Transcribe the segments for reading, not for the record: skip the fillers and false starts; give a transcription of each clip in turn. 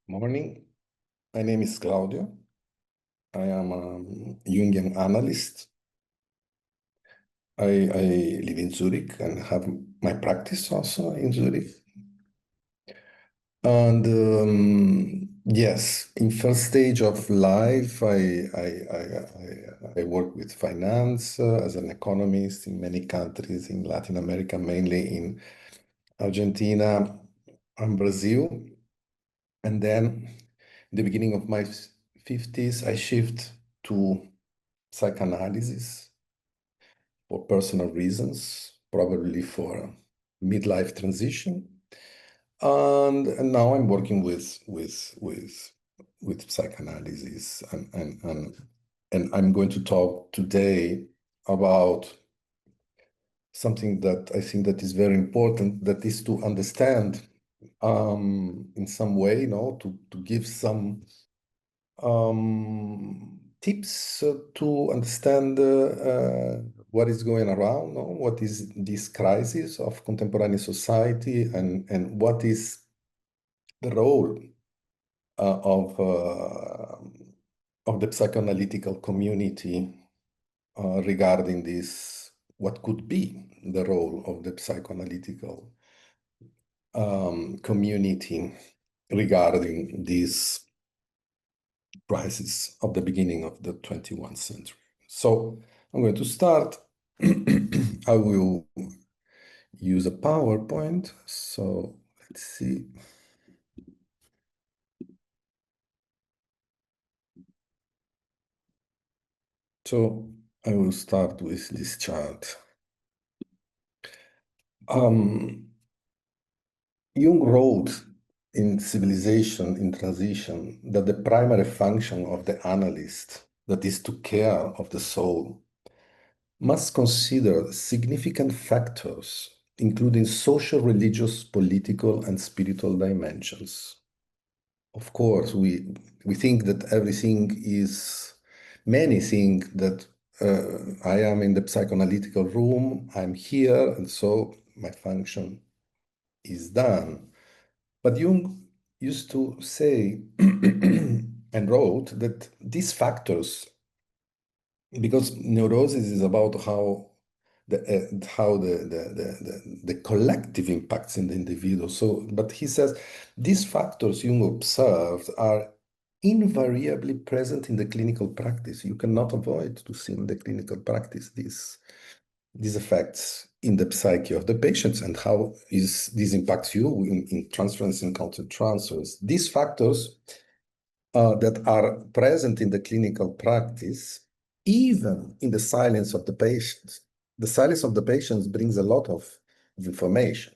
Morning. My name is Claudio. I am a Jungian analyst. I live in Zurich and have my practice also in Zurich. And yes, in first stage of life, I work with finance as an economist in many countries in Latin America, mainly in Argentina and Brazil. And then in the beginning of my 50s, I shift to psychoanalysis for personal reasons, probably for midlife transition. And now I'm working with psychoanalysis and I'm going to talk today about something that I think that is very important, that is to understand in some way, to give some tips to understand what is going around, no? What is this crisis of contemporary society, and what is the role of the psychoanalytical community regarding this, what could be the role of the psychoanalytical community regarding this crisis of the beginning of the 21st century. So I'm going to start. I will use a PowerPoint. So let's see. So I will start with this chart. Jung wrote in Civilization in Transition that the primary function of the analyst, that is to care of the soul, must consider significant factors, including social, religious, political, and spiritual dimensions. Of course, we think that many think that I am in the psychoanalytical room, I'm here, and so my function is done. But Jung used to say and wrote that these factors, because neurosis is about how the collective impacts in the individual. So, but he says these factors Jung observed are invariably present in the clinical practice. You cannot avoid to see in the clinical practice these effects in the psyche of the patients and how this impacts you in transference and countertransfers. These factors that are present in the clinical practice, even in the silence of the patients. The silence of the patients brings a lot of information.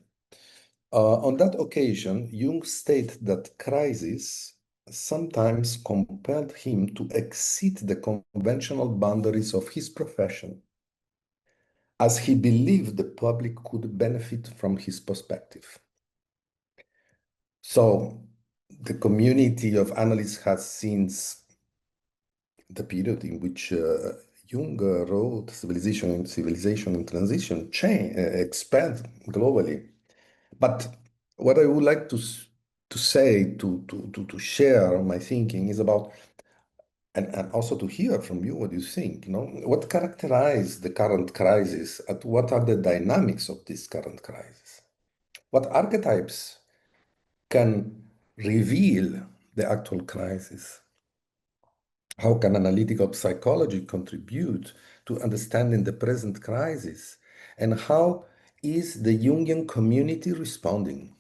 On that occasion, Jung stated that crisis sometimes compelled him to exceed the conventional boundaries of his profession, as he believed the public could benefit from his perspective. So the community of analysts has since the period in which Jung wrote Civilization and Transition expand globally. But what I would like to say, to share my thinking is about, and also to hear from you what you think, what characterizes the current crisis, and what are the dynamics of this current crisis? What archetypes can reveal the actual crisis? How can analytical psychology contribute to understanding the present crisis? And how is the Jungian community responding?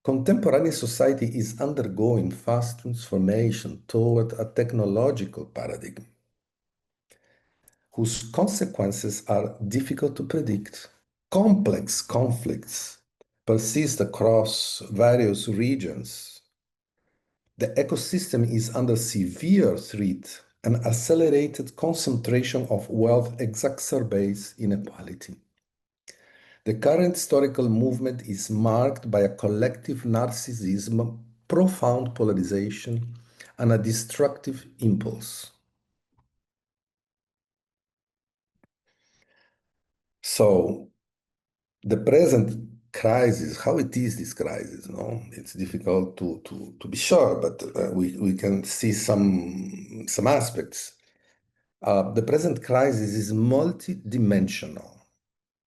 Contemporary society is undergoing fast transformation toward a technological paradigm whose consequences are difficult to predict. Complex conflicts persist across various regions. The ecosystem is under severe threat. An accelerated concentration of wealth exacerbates inequality. The current historical movement is marked by a collective narcissism, profound polarization, and a destructive impulse. So, the present crisis, how it is this crisis, no? It's difficult to be sure, but we can see some aspects. The present crisis is multidimensional.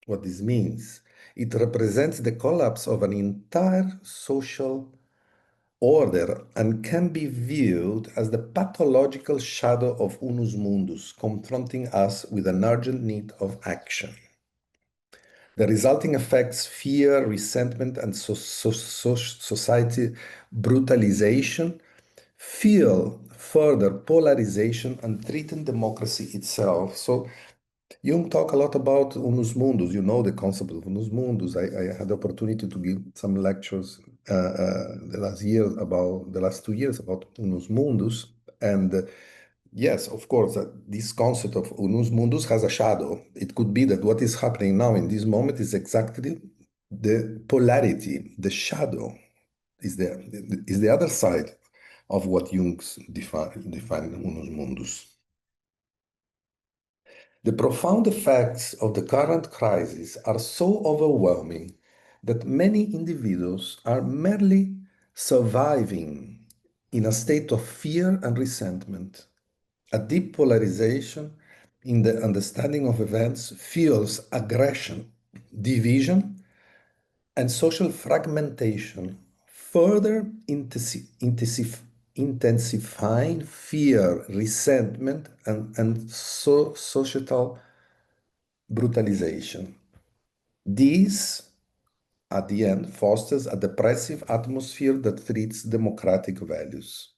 What this means, it represents the collapse of an entire social order and can be viewed as the pathological shadow of unus mundus, confronting us with an urgent need of action. The resulting effects, fear, resentment, and society brutalization, fuel further polarization and threaten democracy itself. So Jung talk a lot about unus mundus. You know the concept of unus mundus. I had the opportunity to give some lectures the last 2 years about unus mundus, and yes, of course, this concept of unus mundus has a shadow. It could be that what is happening now in this moment is exactly the polarity, the shadow is the other side of what Jung's define unus mundus. The profound effects of the current crisis are so overwhelming that many individuals are merely surviving in a state of fear and resentment. A deep polarization in the understanding of events fuels aggression, division, and social fragmentation, further intensifying fear, resentment, and societal brutalization. This, at the end, fosters a depressive atmosphere that threats democratic values.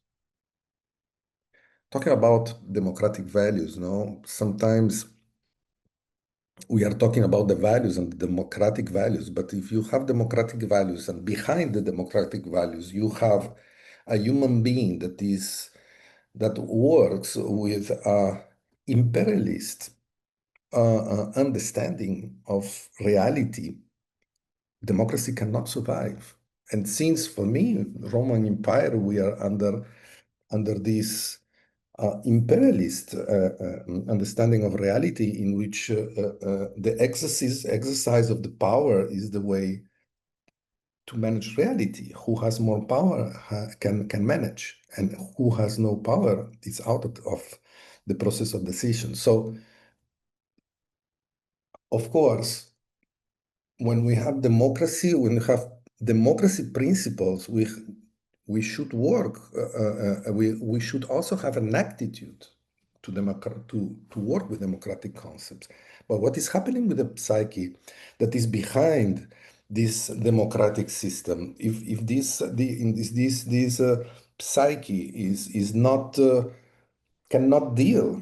Talking about democratic values, no, sometimes we are talking about the values and the democratic values, but if you have democratic values and behind the democratic values you have a human being that works with a imperialist understanding of reality, democracy cannot survive. And since for me, Roman Empire, we are under this imperialist understanding of reality in which the exercise of the power is the way to manage reality. Who has more power can manage, and who has no power is out of the process of decision. So, of course, when we have democracy principles, we should work. We should also have an attitude to work with democratic concepts. But what is happening with the psyche that is behind this democratic system? If this psyche is not cannot deal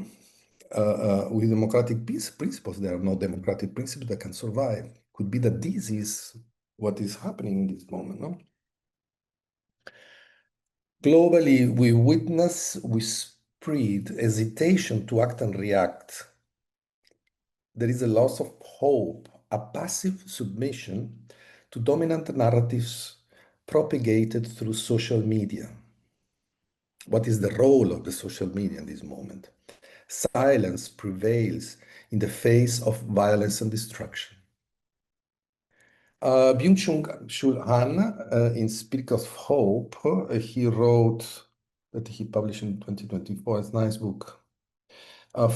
with democratic principles, there are no democratic principles that can survive. Could be that this is what is happening in this moment, no? Globally, we witness with spread hesitation to act and react. There is a loss of hope, a passive submission to dominant narratives propagated through social media. What is the role of the social media in this moment? Silence prevails in the face of violence and destruction. Byung-Chul Han, in Spirit of Hope, he wrote that he published in 2024. It's a nice book.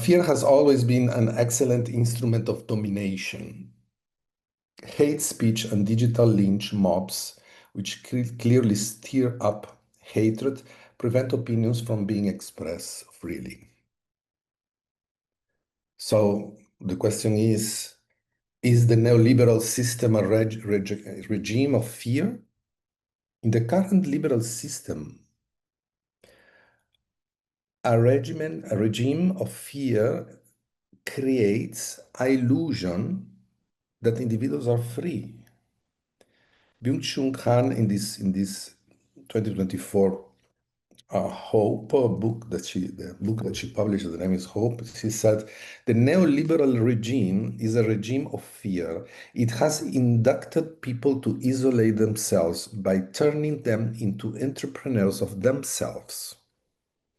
Fear has always been an excellent instrument of domination. Hate speech and digital lynch mobs, which clearly stir up hatred, prevent opinions from being expressed freely. So the question is the neoliberal system a regime of fear? In the current liberal system, a regime of fear creates an illusion that individuals are free. Byung-Chul Han, in this 2024 Hope the book that she published, the name is Hope. She said, the neoliberal regime is a regime of fear. It has inducted people to isolate themselves by turning them into entrepreneurs of themselves.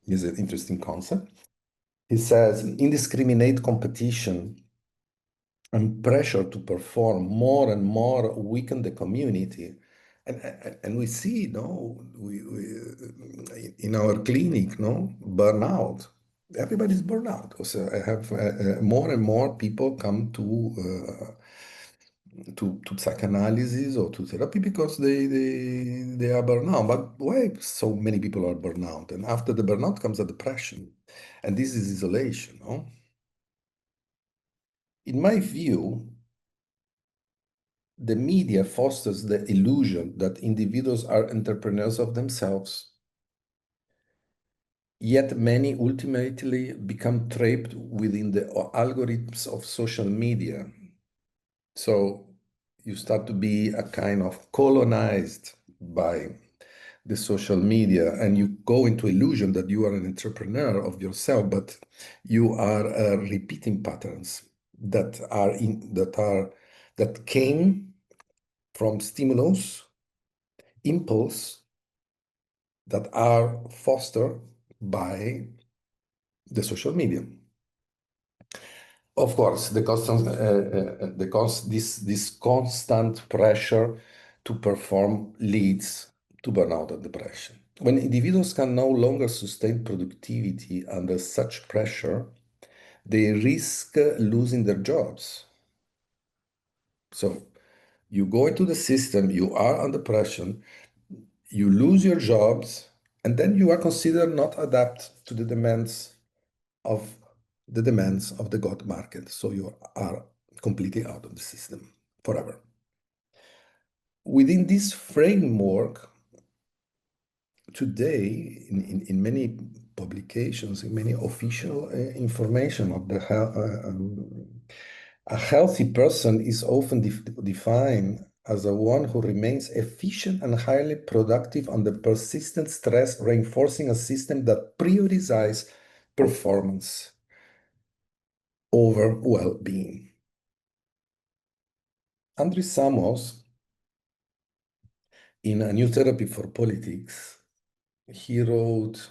This is an interesting concept. He says, indiscriminate competition and pressure to perform more and more weaken the community. And we see, in our clinic, burnout. Everybody's burnout. So I have more and more people come to psychoanalysis or to therapy because they are burnout. But why so many people are burnout? And after the burnout comes a depression, and this is isolation. No? In my view, the media fosters the illusion that individuals are entrepreneurs of themselves, yet many ultimately become trapped within the algorithms of social media. So you start to be a kind of colonized by the social media, and you go into illusion that you are an entrepreneur of yourself, but you are repeating patterns that came from stimulus, impulse, that are fostered by the social media. Of course, this constant pressure to perform leads to burnout and depression. When individuals can no longer sustain productivity under such pressure, they risk losing their jobs. So you go into the system, you are under pressure, you lose your jobs, and then you are considered not adapt to of the demands of the God market. So you are completely out of the system forever. Within this framework, today, in many publications, in many official information of a healthy person is often defined as a one who remains efficient and highly productive under persistent stress, reinforcing a system that prioritizes performance over well-being. Andrew Samos, in A New Therapy for Politics, he wrote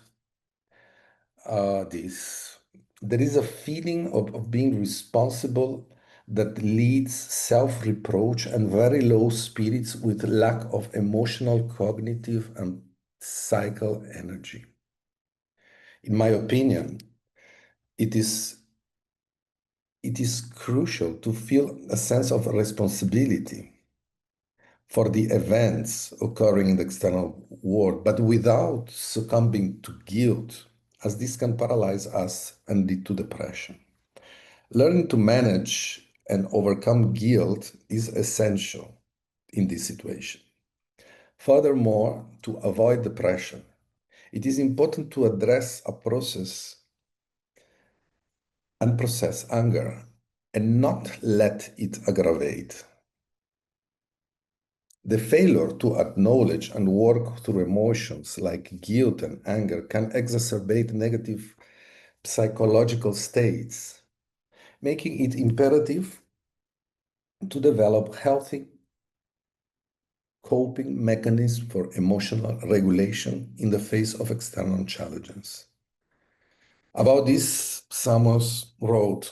this. There is a feeling of being responsible that leads self-reproach and very low spirits with lack of emotional, cognitive, and psychical energy. In my opinion, it is crucial to feel a sense of responsibility for the events occurring in the external world, but without succumbing to guilt, as this can paralyze us and lead to depression. Learning to manage and overcome guilt is essential in this situation. Furthermore, to avoid depression, it is important to address and process anger and not let it aggravate. The failure to acknowledge and work through emotions like guilt and anger can exacerbate negative psychological states, making it imperative to develop healthy coping mechanisms for emotional regulation in the face of external challenges. About this, Samos wrote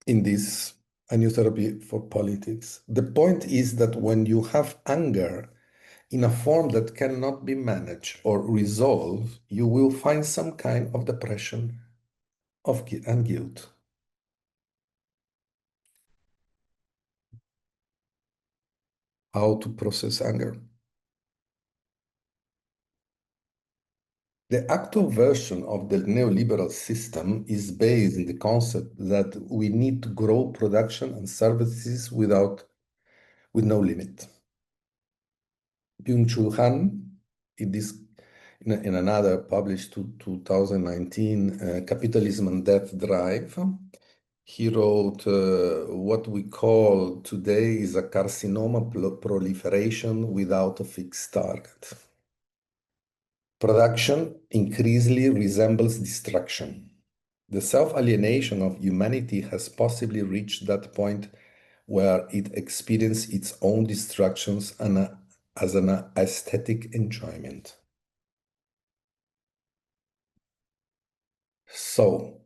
in this A New Therapy for Politics. The point is that when you have anger in a form that cannot be managed or resolved, you will find some kind of depression and guilt. How to process anger? The actual version of the neoliberal system is based on the concept that we need to grow production and services with no limit. Byung-Chul Han, in another published 2019 Capitalism and Death Drive, he wrote what we call today is a carcinoma proliferation without a fixed target. Production increasingly resembles destruction. The self-alienation of humanity has possibly reached that point where it experiences its own destructions as an aesthetic enjoyment. So,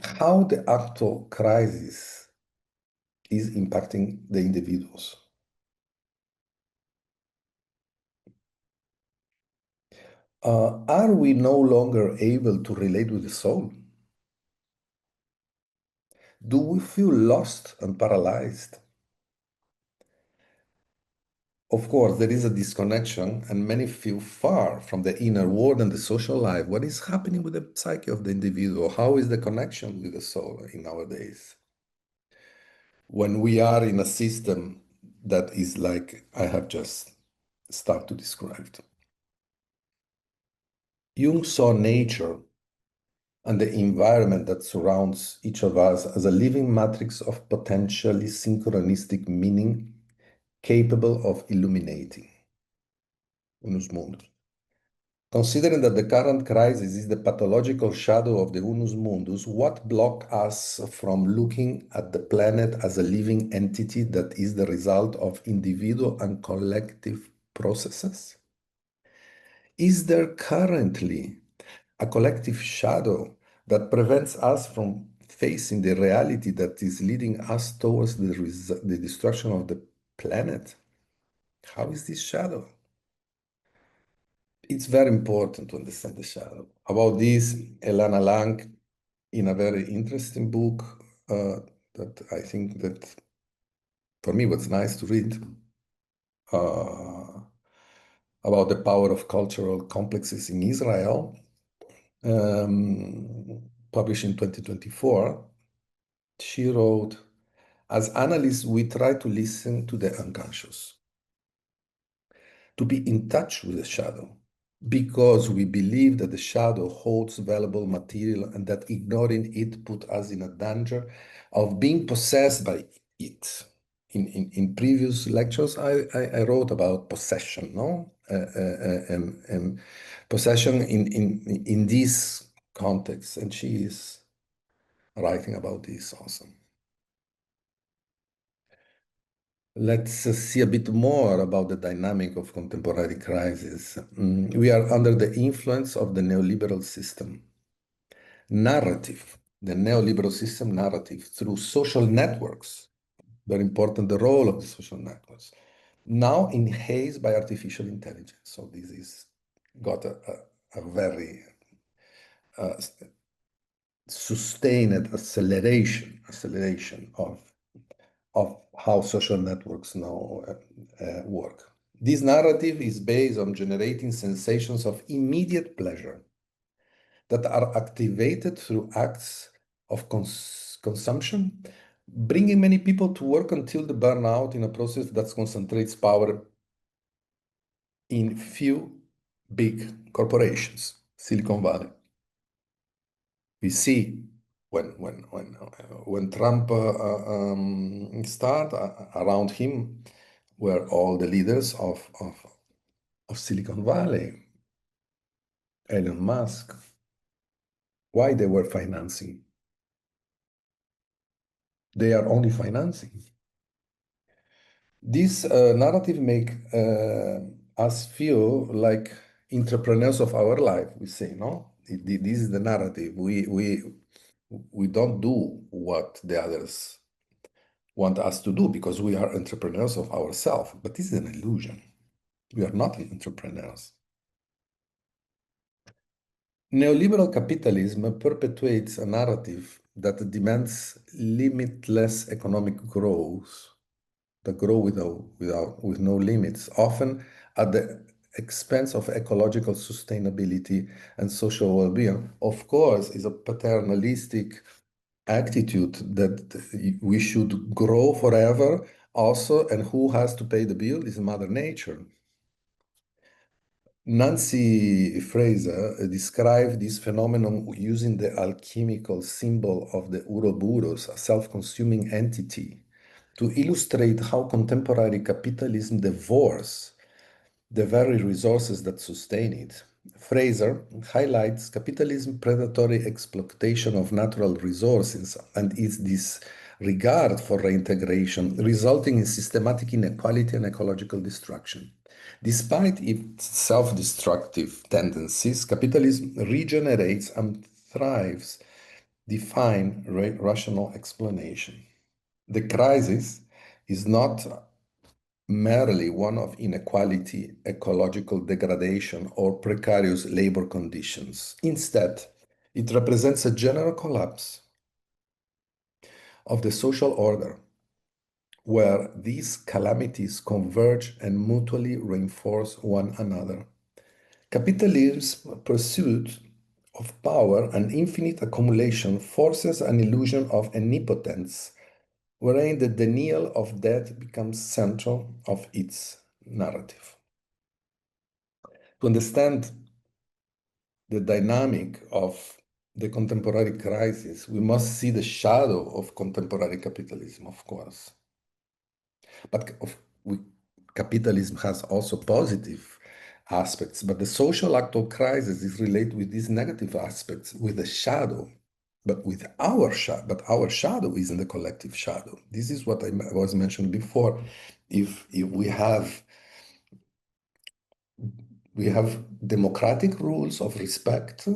how the actual crisis is impacting the individuals. Are we no longer able to relate with the soul? Do we feel lost and paralyzed? Of course, there is a disconnection, and many feel far from the inner world and the social life. What is happening with the psyche of the individual? How is the connection with the soul in nowadays? When we are in a system that is like I have just started to describe. Jung saw nature and the environment that surrounds each of us as a living matrix of potentially synchronistic meaning capable of illuminating unus mundus. Considering that the current crisis is the pathological shadow of the unus mundus, what blocks us from looking at the planet as a living entity that is the result of individual and collective processes? Is there currently a collective shadow that prevents us from facing the reality that is leading us towards the destruction of the planet? How is this shadow? It's very important to understand the shadow. About this, Elana Lang, in a very interesting book that I think that for me was nice to read, uh, about the power of cultural complexes in Israel, published in 2024, she wrote, as analysts, we try to listen to the unconscious, to be in touch with the shadow, because we believe that the shadow holds valuable material and that ignoring it put us in a danger of being possessed by it. In previous lectures, I wrote about possession, no? And possession in this context, and she is writing about this also. Let's see a bit more about the dynamic of contemporary crisis. We are under the influence of the neoliberal system. Narrative, the neoliberal system narrative through social networks, very important, the role of the social networks, now enhanced by artificial intelligence. So this is got a very sustained acceleration of how social networks now work. This narrative is based on generating sensations of immediate pleasure that are activated through acts of consumption, bringing many people to work until the burnout in a process that concentrates power in few big corporations, Silicon Valley. We see when Trump started, around him were all the leaders of Silicon Valley, Elon Musk. Why they were financing? They are only financing. This narrative make us feel like entrepreneurs of our life. We say, no, this is the narrative. We don't do what the others want us to do because we are entrepreneurs of ourselves. But this is an illusion. We are not entrepreneurs. Neoliberal capitalism perpetuates a narrative that demands limitless economic growth, that grow with no limits, often at the expense of ecological sustainability and social well-being. Of course, is a paternalistic attitude that we should grow forever also, and who has to pay the bill is Mother Nature. Nancy Fraser described this phenomenon using the alchemical symbol of the Ouroboros, a self-consuming entity, to illustrate how contemporary capitalism devours the very resources that sustain it. Fraser highlights capitalism's predatory exploitation of natural resources and its disregard for reintegration, resulting in systematic inequality and ecological destruction. Despite its self-destructive tendencies, capitalism regenerates and thrives define rational explanation. The crisis is not merely one of inequality, ecological degradation, or precarious labor conditions. Instead, it represents a general collapse of the social order, where these calamities converge and mutually reinforce one another. Capitalism's pursuit of power and infinite accumulation forces an illusion of omnipotence, wherein the denial of death becomes central of its narrative. To understand the dynamic of the contemporary crisis, we must see the shadow of contemporary capitalism, of course. But capitalism has also positive aspects, but the social actual crisis is related with these negative aspects, with the shadow, but our shadow is in the collective shadow. This is what I was mentioned before. If we have democratic rules of respect,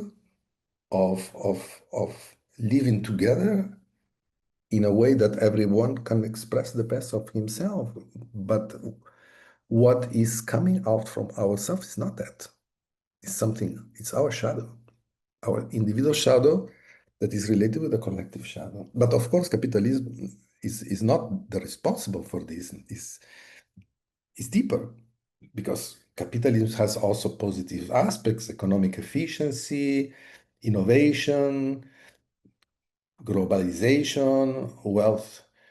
of living together in a way that everyone can express the best of himself. But what is coming out from ourselves is not that. It's our shadow, our individual shadow that is related with the collective shadow. But of course, capitalism is not the responsible for this. Is deeper because capitalism has also positive aspects, economic efficiency, innovation, globalization,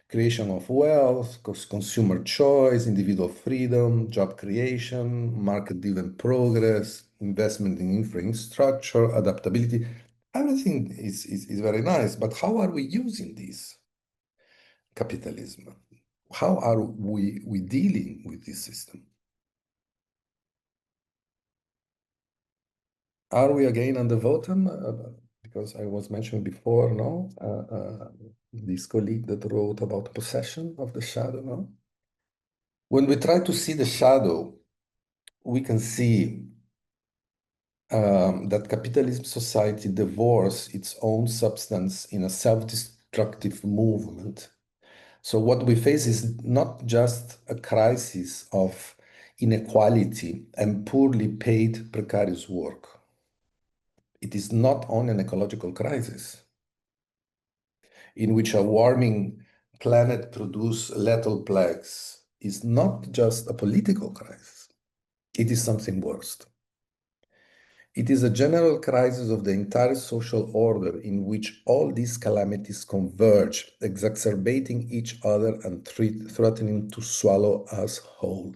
creation of wealth, consumer choice, individual freedom, job creation, market-driven progress, investment in infrastructure, adaptability. Everything is very nice, but how are we using this capitalism? How are we dealing with this system? Are we again on the bottom? Because I was mentioned before, no? This colleague that wrote about possession of the shadow, no? When we try to see the shadow, we can see that capitalism society devours its own substance in a self-destructive movement. So what we face is not just a crisis of inequality and poorly paid precarious work. It is not only an ecological crisis in which a warming planet produces lethal plagues. Is not just a political crisis. It is something worse. It is a general crisis of the entire social order in which all these calamities converge, exacerbating each other and threatening to swallow us whole.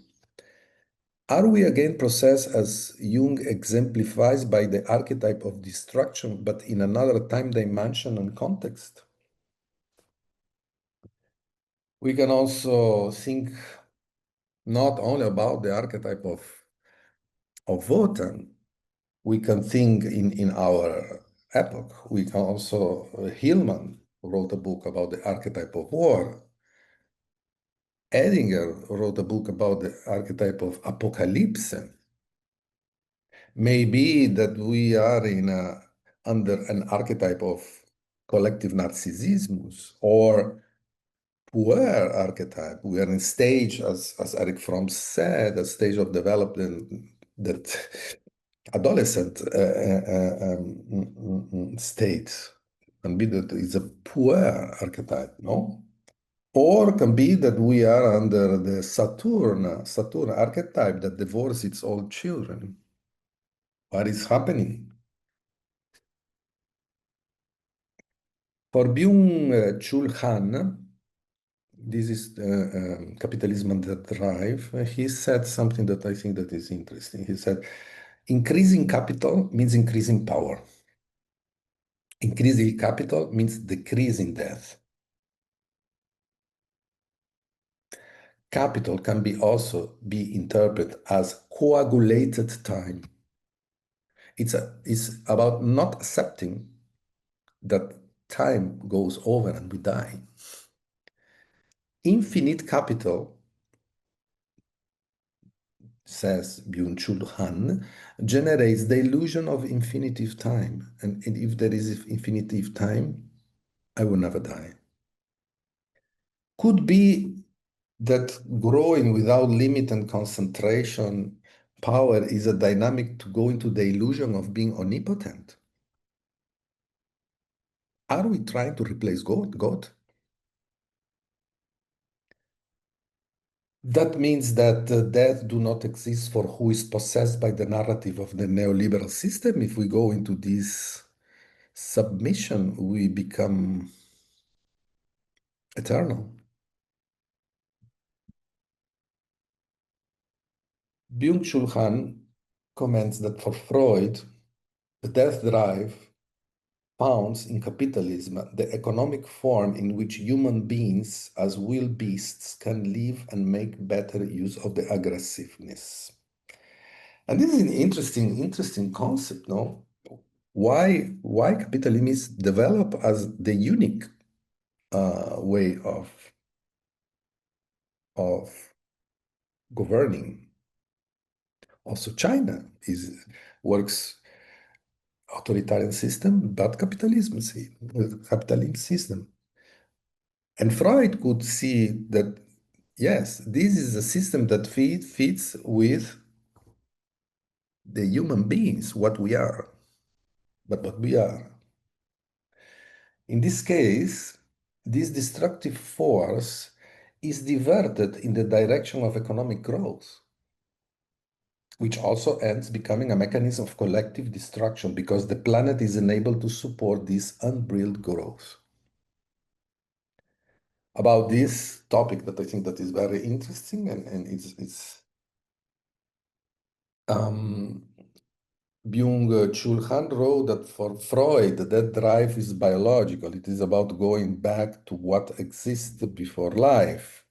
Are we again processed as Jung exemplifies by the archetype of destruction, but in another time dimension and context? We can also think not only about the archetype of Wotan, we can think in our epoch. We can also, Hillman wrote a book about the archetype of war. Edinger wrote a book about the archetype of apocalypse. Maybe that we are under an archetype of collective narcissism or puer archetype. We are in stage, as Eric Fromm said, a stage of development that adolescent state can be that it's a puer archetype, no? Or can be that we are under the Saturn archetype that divorces its own children. What is happening? For Byung-Chul Han, this is Capitalism and the Drive. He said something that I think that is interesting. He said, increasing capital means increasing power. Increasing capital means decreasing death. Capital can also be interpreted as coagulated time. It's about not accepting that time goes over and we die. Infinite capital, says Byung-Chul Han, generates the illusion of infinitive time. And if there is infinitive time, I will never die. Could be that growing without limit and concentration power is a dynamic to go into the illusion of being omnipotent. Are we trying to replace God? God? That means that death do not exist for who is possessed by the narrative of the neoliberal system. If we go into this submission, we become eternal. Byung-Chul Han comments that for Freud, the death drive founds in capitalism the economic form in which human beings, as will beasts, can live and make better use of the aggressiveness. And this is an interesting concept, no? Why capitalism is developed as the unique way of governing. Also, China works authoritarian system, but capitalism system. And Freud could see that, yes, this is a system that fits with the human beings, what we are, but what we are. In this case, this destructive force is diverted in the direction of economic growth, which also ends becoming a mechanism of collective destruction because the planet is unable to support this unbridled growth. About this topic that I think that is very interesting and it's Byung-Chul Han wrote that for Freud, that drive is biological. It is about going back to what existed before life.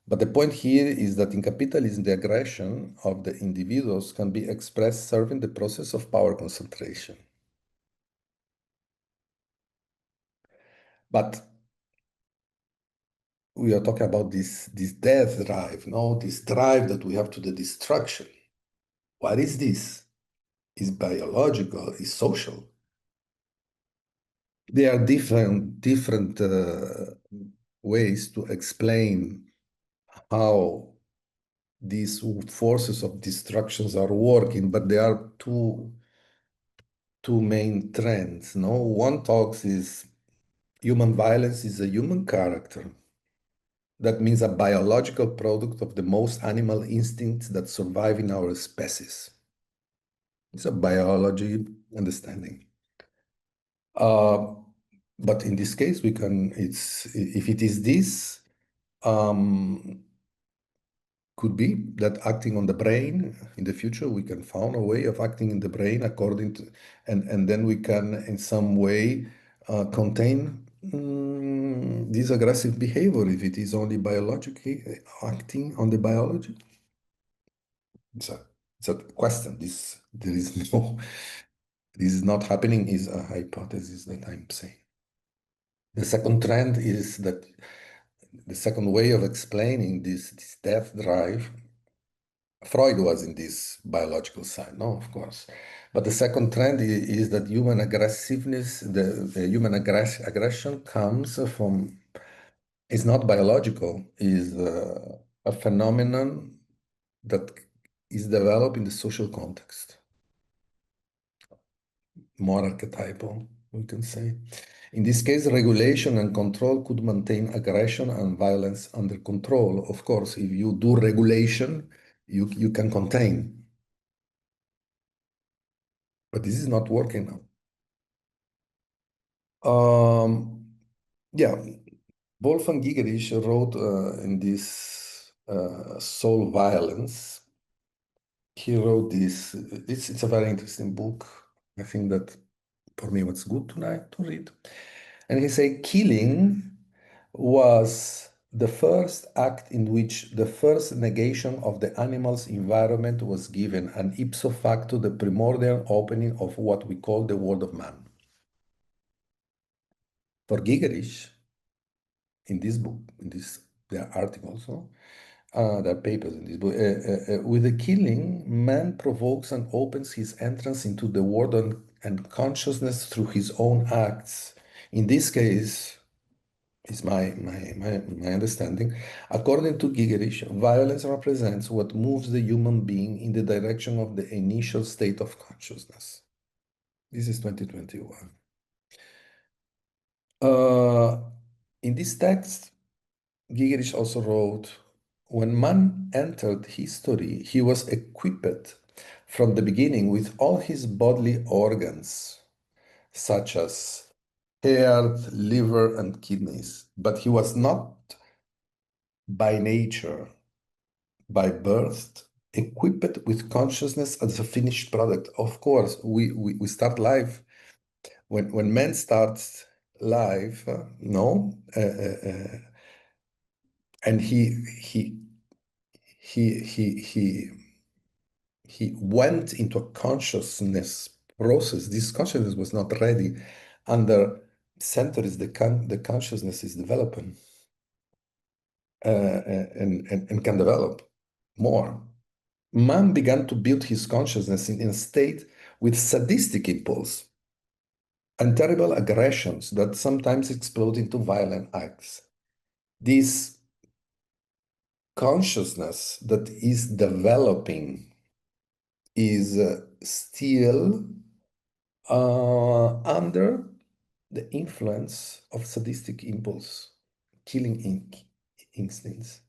But the point here is that in capitalism, the aggression of the individuals can be expressed serving the process of power concentration. But we are talking about this death drive, no? This drive that we have to the destruction. What is this? Is biological, is social. There are different ways to explain how these forces of destructions are working, but there are two main trends. No, one talks is human violence is a human character. That means a biological product of the most animal instincts that survive in our species. It's a biology understanding. But in this case, we can, if it is this, could be that acting on the brain in the future, we can find a way of acting in the brain according to, and then we can in some way contain this aggressive behavior if it is only biologically acting on the biology. It's a question. There is no, this is not happening is a hypothesis that I'm saying. The second trend is that the second way of explaining this death drive, Freud was in this biological side, no, of course. But the second trend is that human aggressiveness, the human aggression comes from, it's not biological, is a phenomenon that is developed in the social context, more archetypal, we can say. In this case, regulation and control could maintain aggression and violence under control. Of course, if you do regulation, you can contain. But this is not working now. Yeah, Wolfgang Gigerich wrote in this Soul Violence. He wrote this. It's a very interesting book. I think that for me, what's good tonight to read. And he said, killing was the first act in which the first negation of the animal's environment was given, and ipso facto the primordial opening of what we call the world of man. For Gigerich, in this book, there are articles, no? There are papers in this book. With the killing, man provokes and opens his entrance into the world and consciousness through his own acts. In this case, is my understanding, according to Gigerich, violence represents what moves the human being in the direction of the initial state of consciousness. This is 2021. In this text, Gigerich also wrote, when man entered history, he was equipped from the beginning with all his bodily organs, such as heart, liver, and kidneys, but he was not by nature, by birth, equipped with consciousness as a finished product. Of course, we start life, when man starts life, no, and he he went into a consciousness process. This consciousness was not ready. Under centuries, the consciousness is developing and can develop more. Man began to build his consciousness in a state with sadistic impulse and terrible aggressions that sometimes explode into violent acts. This consciousness that is developing is still under the influence of sadistic impulse, killing instincts.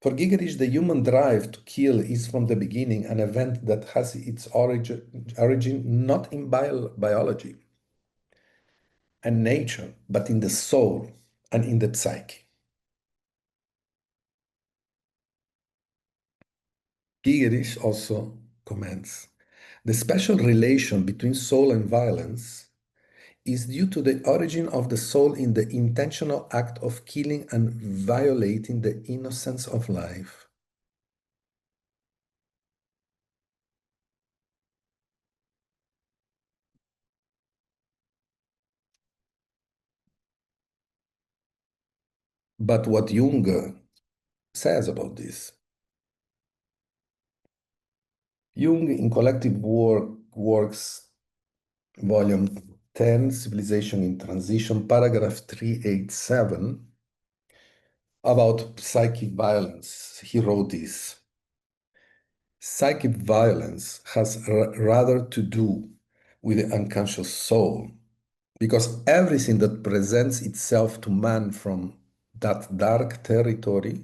For Gigerich, the human drive to kill is from the beginning an event that has its origin not in biology and nature, but in the soul and in the psyche. Gigerich also comments, the special relation between soul and violence is due to the origin of the soul in the intentional act of killing and violating the innocence of life. But what Jung says about this, Jung in Collective Works, Volume 10, Civilization in Transition, paragraph 387, about psychic violence, he wrote this. Psychic violence has rather to do with the unconscious soul, because everything that presents itself to man from that dark territory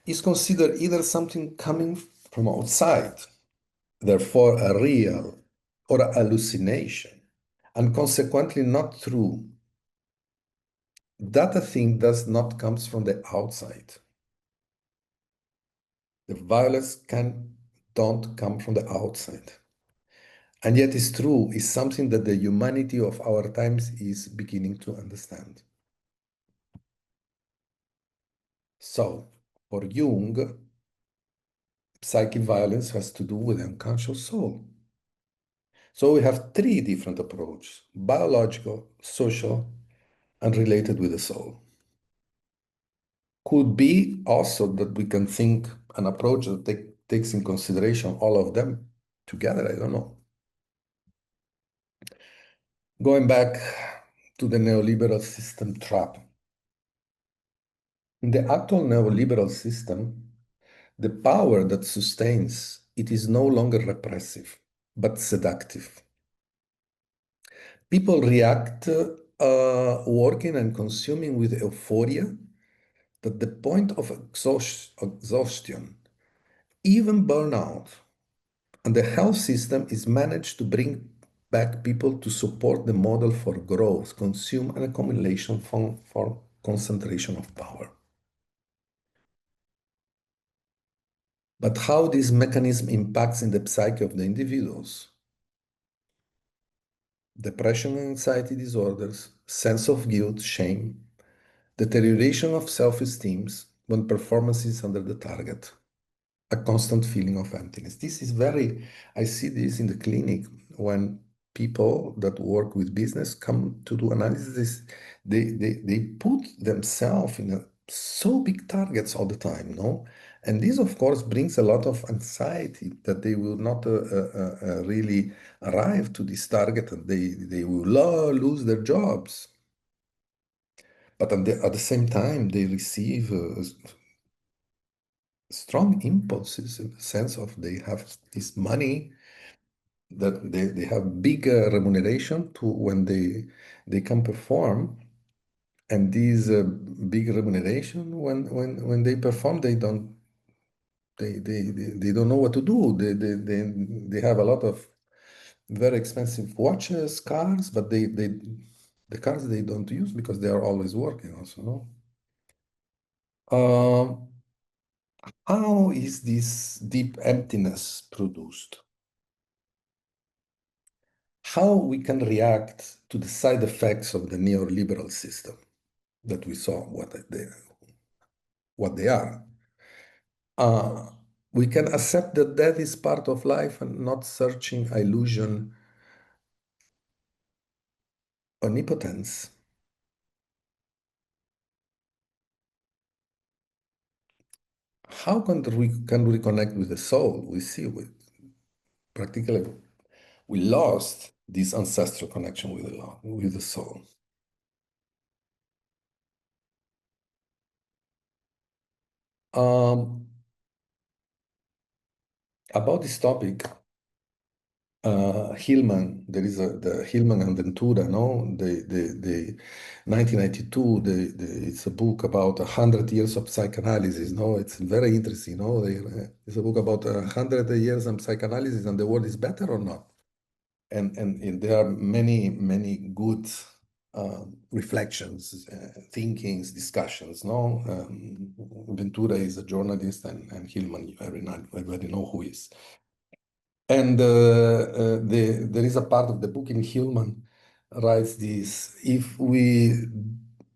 is considered either something coming from outside, therefore a real or a hallucination, and consequently not true. That a thing does not come from the outside. The violence don't come from the outside. And yet is true, is something that the humanity of our times is beginning to understand. So, for Jung, psychic violence has to do with the unconscious soul. So we have three different approaches: biological, social, and related with the soul. Could be also that we can think an approach that takes in consideration all of them together. I don't know. Going back to the neoliberal system trap. In the actual neoliberal system, the power that sustains it is no longer repressive, but seductive. People react working and consuming with euphoria that the point of exhaustion, even burnout, and the health system is managed to bring back people to support the model for growth, consume, and accumulation for concentration of power. But how this mechanism impacts in the psyche of the individuals? Depression and anxiety disorders, sense of guilt, shame, deterioration of self-esteem when performance is under the target, a constant feeling of emptiness. This is I see this in the clinic when people that work with business come to do analysis. They put themselves in so big targets all the time, no? And this, of course, brings a lot of anxiety that they will not really arrive to this target and they will lose their jobs. But at the same time, they receive strong impulses in the sense of they have this money that they have big remuneration to when they can perform, and these big remuneration when they perform they don't know what to do. They have a lot of very expensive watches, cars, but the cars they don't use because they are always working also, no? Um, how is this deep emptiness produced? How we can react to the side effects of the neoliberal system that we saw what they are. Uh, we can accept that death is part of life and not searching illusion omnipotence. How can we connect with the soul? We see with practically we lost this ancestral connection with the soul. Um, about this topic, Hillman, there is the Hillman and Ventura, no? The 1992, it's a book about 100 years of psychoanalysis, no? It's very interesting, no? It's a book about 100 years of psychoanalysis and the world is better or not? And there are many good reflections, thinkings, discussions, no? Ventura is a journalist and Hillman, everybody know who is. And there is a part of the book in Hillman writes this: if we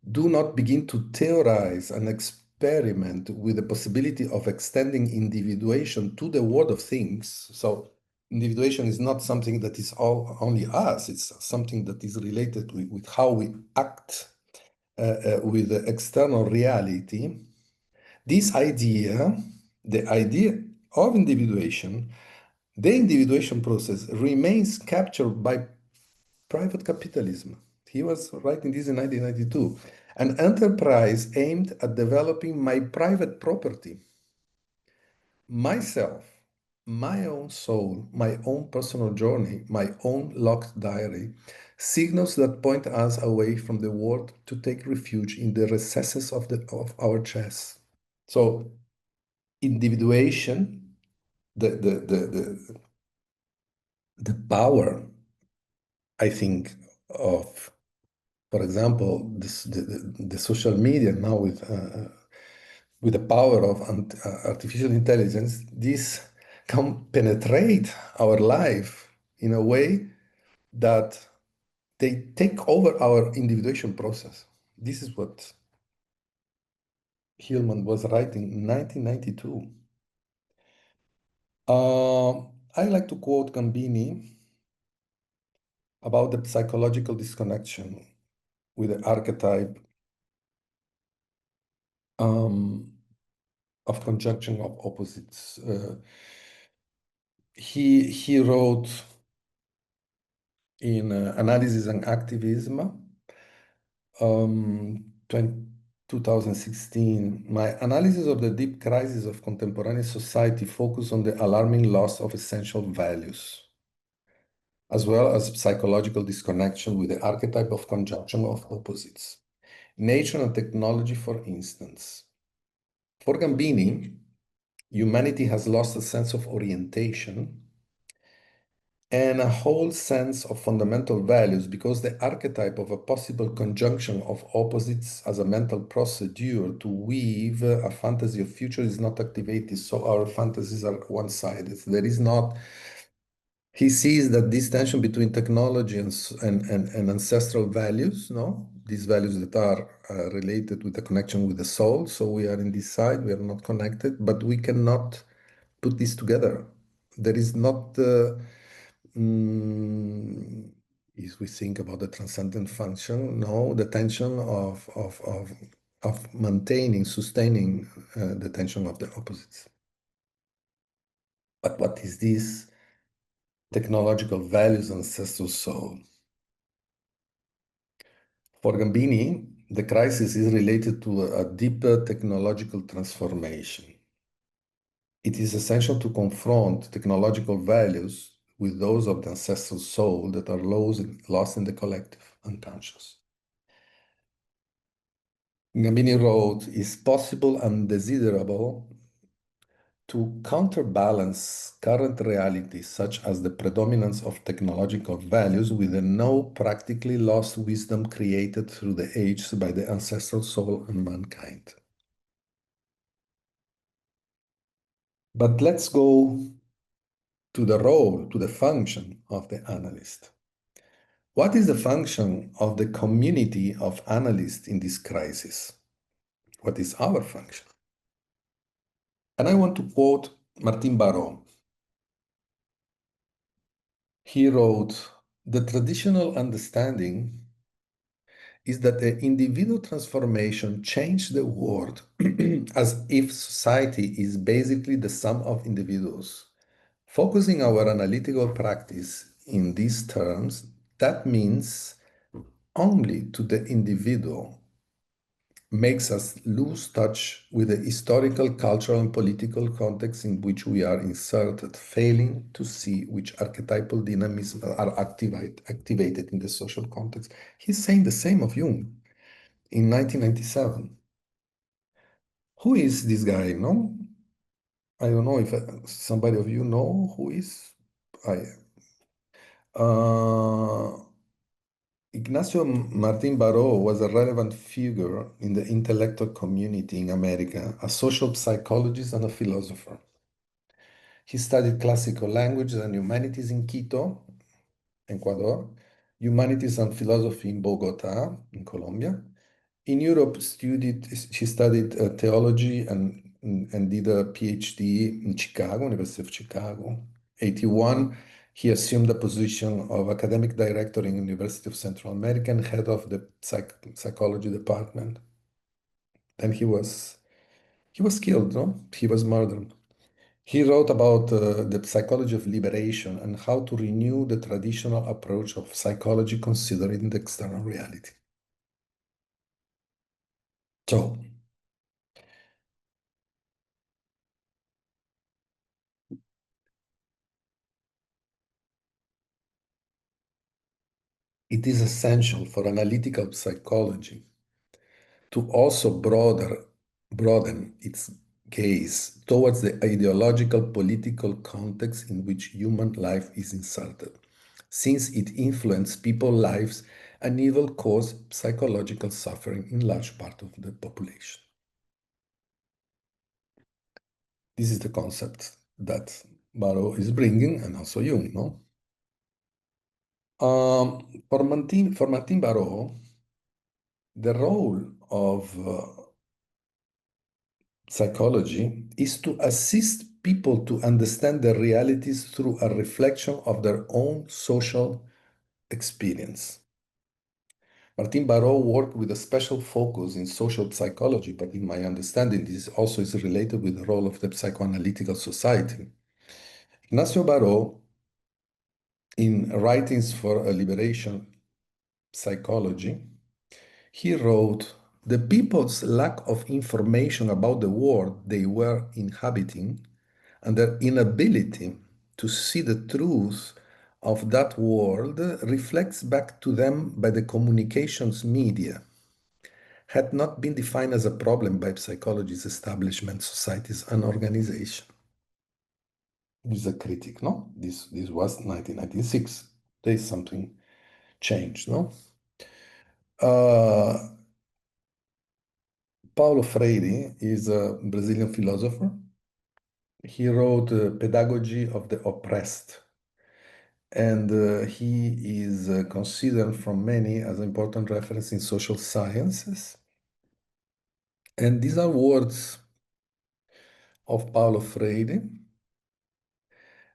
do not begin to theorize and experiment with the possibility of extending individuation to the world of things, so individuation is not something that is only us, it's something that is related with how we act with the external reality. This idea, the idea of individuation, the individuation process remains captured by private capitalism. He was writing this in 1992. An enterprise aimed at developing my private property, myself, my own soul, my own personal journey, my own locked diary, signals that point us away from the world to take refuge in the recesses of our chests. So individuation, the power, I think, of, for example, the social media now with the power of artificial intelligence, this can penetrate our life in a way that they take over our individuation process. This is what Hillman was writing in 1992. I like to quote Gambini about the psychological disconnection with the archetype of conjunction of opposites. He wrote in Analysis and Activism, 2016, my analysis of the deep crisis of contemporary society focused on the alarming loss of essential values, as well as psychological disconnection with the archetype of conjunction of opposites. Nature and technology, for instance. For Gambini, humanity has lost a sense of orientation and a whole sense of fundamental values because the archetype of a possible conjunction of opposites as a mental procedure to weave a fantasy of future is not activated. So our fantasies are one-sided. There is not. He sees that this tension between technology and ancestral values, no, these values that are related with the connection with the soul. So we are in this side, we are not connected, but we cannot put this together. There is not. If we think about the transcendent function, no, the tension of maintaining, sustaining the tension of the opposites. But what is this technological values ancestral soul? For Gambini, the crisis is related to a deeper technological transformation. It is essential to confront technological values with those of the ancestral soul that are lost in the collective unconscious. Gambini wrote, "It's possible and desirable to counterbalance current realities such as the predominance of technological values with the no practically lost wisdom created through the ages by the ancestral soul and mankind." But let's go to the role, to the function of the analyst. What is the function of the community of analysts in this crisis? What is our function? And I want to quote Martin Barrault. He wrote, "The traditional understanding is that the individual transformation changed the world as if society is basically the sum of individuals. Focusing our analytical practice in these terms, that means only to the individual makes us lose touch with the historical, cultural, and political context in which we are inserted, failing to see which archetypal dynamisms are activated in the social context." He's saying the same of Jung in 1997. Who is this guy? No, I don't know if somebody of you know who is. Uh, Ignacio Martin Baró was a relevant figure in the intellectual community in America, a social psychologist and a philosopher. He studied classical languages and humanities in Quito, Ecuador, humanities and philosophy in Bogota, in Colombia. In Europe, she studied theology and did a PhD in Chicago, University of Chicago. 81, he assumed the position of academic director in University of Central America and head of the psychology department. Then he was killed, no? He was murdered. He wrote about the psychology of liberation and how to renew the traditional approach of psychology considering the external reality. So, it is essential for analytical psychology to also broaden its gaze towards the ideological political context in which human life is inserted, since it influences people's lives and even cause psychological suffering in large part of the population. This is the concept that Barrow is bringing, and also Jung, no? For Martin Barrow, the role of psychology is to assist people to understand their realities through a reflection of their own social experience. Martin Barrow worked with a special focus in social psychology, but in my understanding, this also is related with the role of the psychoanalytical society. Ignacio Barrow, in Writings for a Liberation Psychology, he wrote, "The people's lack of information about the world they were inhabiting and their inability to see the truth of that world reflects back to them by the communications media, had not been defined as a problem by psychology's establishment, societies, and organization." This is a critic, no? This was 1996. There is something changed, no? Paulo Freire is a Brazilian philosopher. He wrote Pedagogy of the Oppressed, and he is considered from many as an important reference in social sciences. And these are words of Paulo Freire.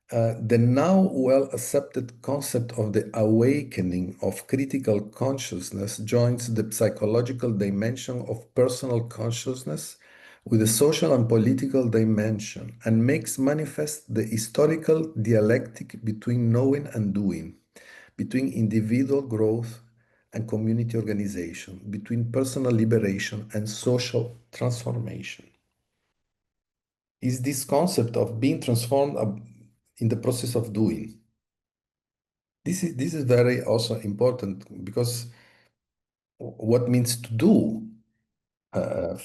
The now well-accepted concept of the awakening of critical consciousness joins the psychological dimension of personal consciousness with the social and political dimension and makes manifest the historical dialectic between knowing and doing, between individual growth and community organization, between personal liberation and social transformation. Is this concept of being transformed in the process of doing. This is very also important because what means to do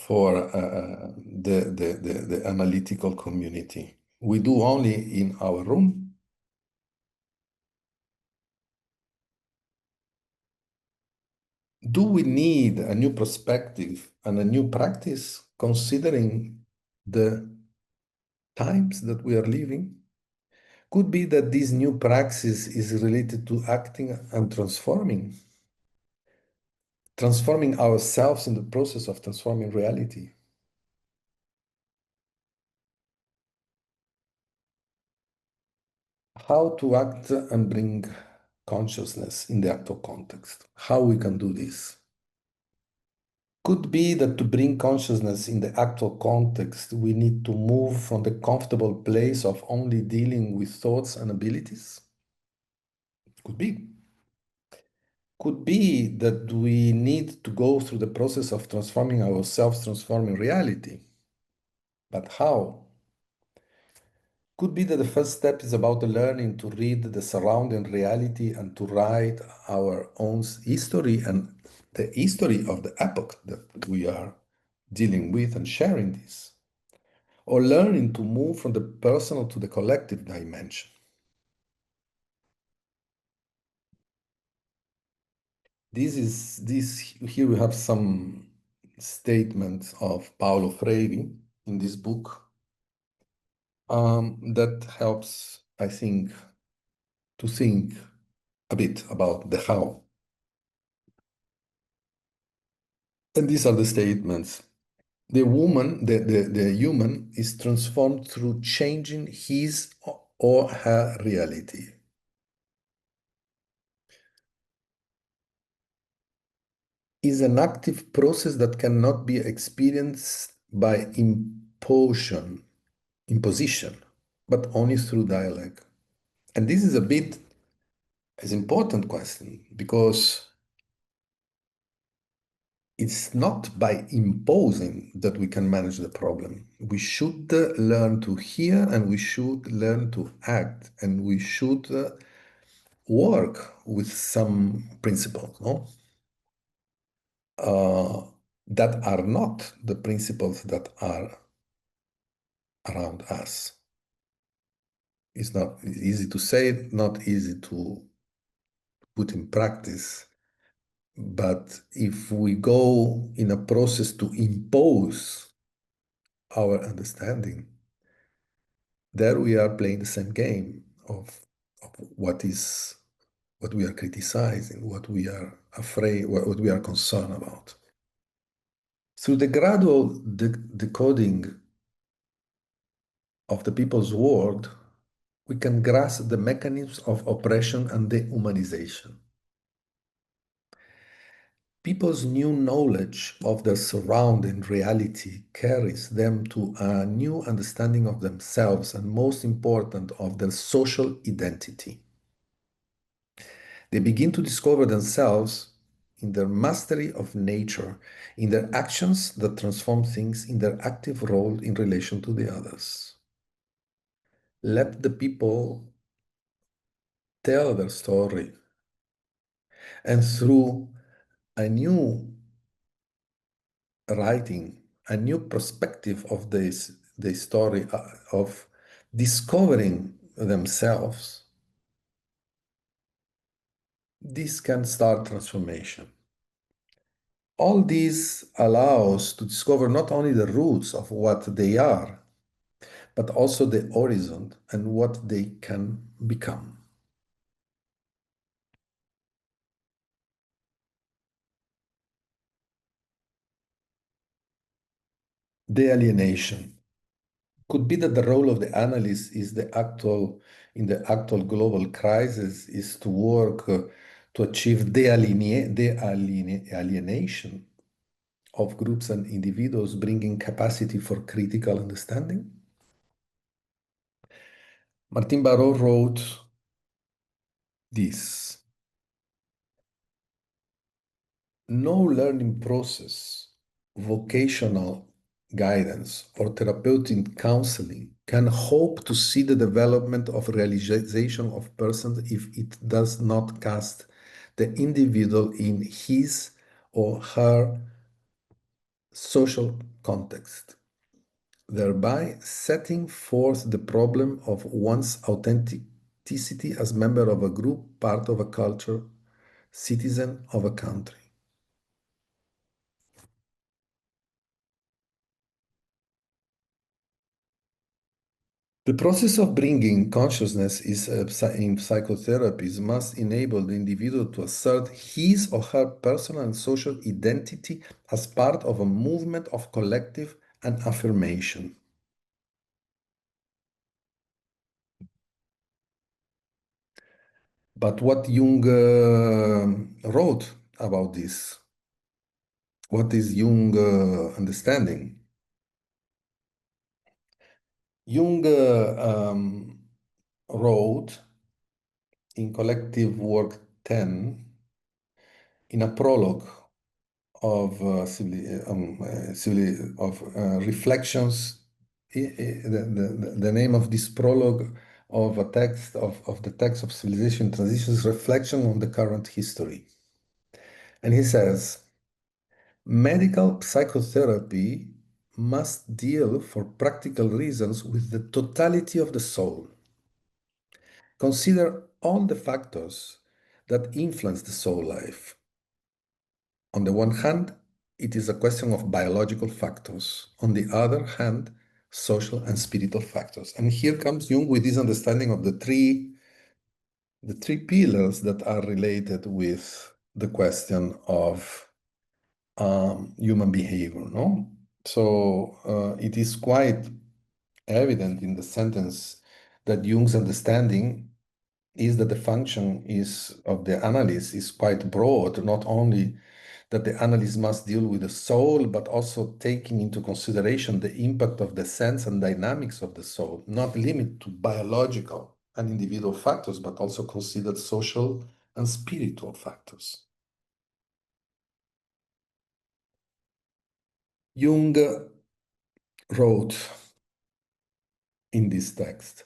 for the analytical community. We do only in our room. Do we need a new perspective and a new practice considering the times that we are living? Could be that this new praxis is related to acting and transforming ourselves in the process of transforming reality. How to act and bring consciousness in the actual context. How we can do this. Could be that to bring consciousness in the actual context, we need to move from the comfortable place of only dealing with thoughts and abilities. Could be. Could be that we need to go through the process of transforming ourselves, transforming reality. But how? Could be that the first step is about learning to read the surrounding reality and to write our own history and the history of the epoch that we are dealing with and sharing this. Or learning to move from the personal to the collective dimension. Here we have some statements of Paulo Freire in this book that helps, I think, to think a bit about the how. And these are the statements. The human is transformed through changing his or her reality. Is an active process that cannot be experienced by imposition, but only through dialogue. And this is a bit an important question because it's not by imposing that we can manage the problem. We should learn to hear and we should learn to act and we should work with some principles, no? That are not the principles that are around us. It's not easy to say, not easy to put in practice. But if we go in a process to impose our understanding, there we are playing the same game of what we are criticizing, what we are afraid, what we are concerned about. Through the gradual decoding of the people's world, we can grasp the mechanisms of oppression and dehumanization. People's new knowledge of their surrounding reality carries them to a new understanding of themselves and, most important, of their social identity. They begin to discover themselves in their mastery of nature, in their actions that transform things, in their active role in relation to the others. Let the people tell their story, and through a new writing, a new perspective of the story of discovering themselves, this can start transformation. All this allows to discover not only the roots of what they are, but also the horizon and what they can become. The alienation. Could be that the role of the analyst is in the actual global crisis is to work to achieve alienation of groups and individuals, bringing capacity for critical understanding. Martin Barreau wrote this. no learning process, vocational guidance, or therapeutic counseling can hope to see the development of realization of persons if it does not cast the individual in his or her social context, thereby setting forth the problem of one's authenticity as member of a group, part of a culture, citizen of a country. The process of bringing consciousness in psychotherapies must enable the individual to assert his or her personal and social identity as part of a movement of collective and affirmation. But what Jung wrote about this, what is Jung understanding? Jung wrote in Collective Work 10, in a prologue of reflections. The name of this prologue of a text of the text of Civilization Transitions, reflection on the current history. And he says, medical psychotherapy must deal for practical reasons with the totality of the soul. Consider all the factors that influence the soul life. On the one hand, it is a question of biological factors. On the other hand, social and spiritual factors. And here comes Jung with this understanding of the three pillars that are related with the question of human behavior. No, so it is quite evident in the sentence that Jung's understanding is that the function of the analyst is quite broad, not only that the analyst must deal with the soul, but also taking into consideration the impact of the sense and dynamics of the soul, not limited to biological and individual factors, but also considered social and spiritual factors. Jung wrote in this text,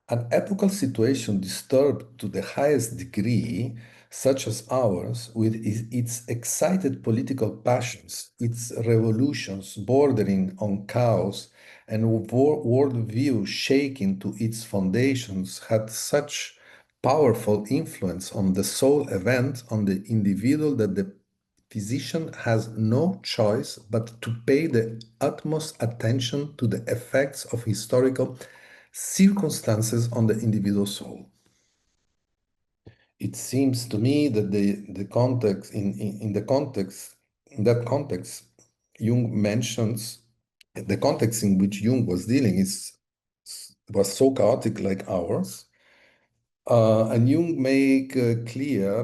an epochal situation disturbed to the highest degree, such as ours, with its excited political passions, its revolutions bordering on chaos, and worldview shaken to its foundations, had such powerful influence on the soul event, on the individual, that the physician has no choice but to pay the utmost attention to the effects of historical circumstances on the individual soul. It seems to me that the context in that context, Jung mentions the context in which Jung was dealing was so chaotic like ours. And Jung make clear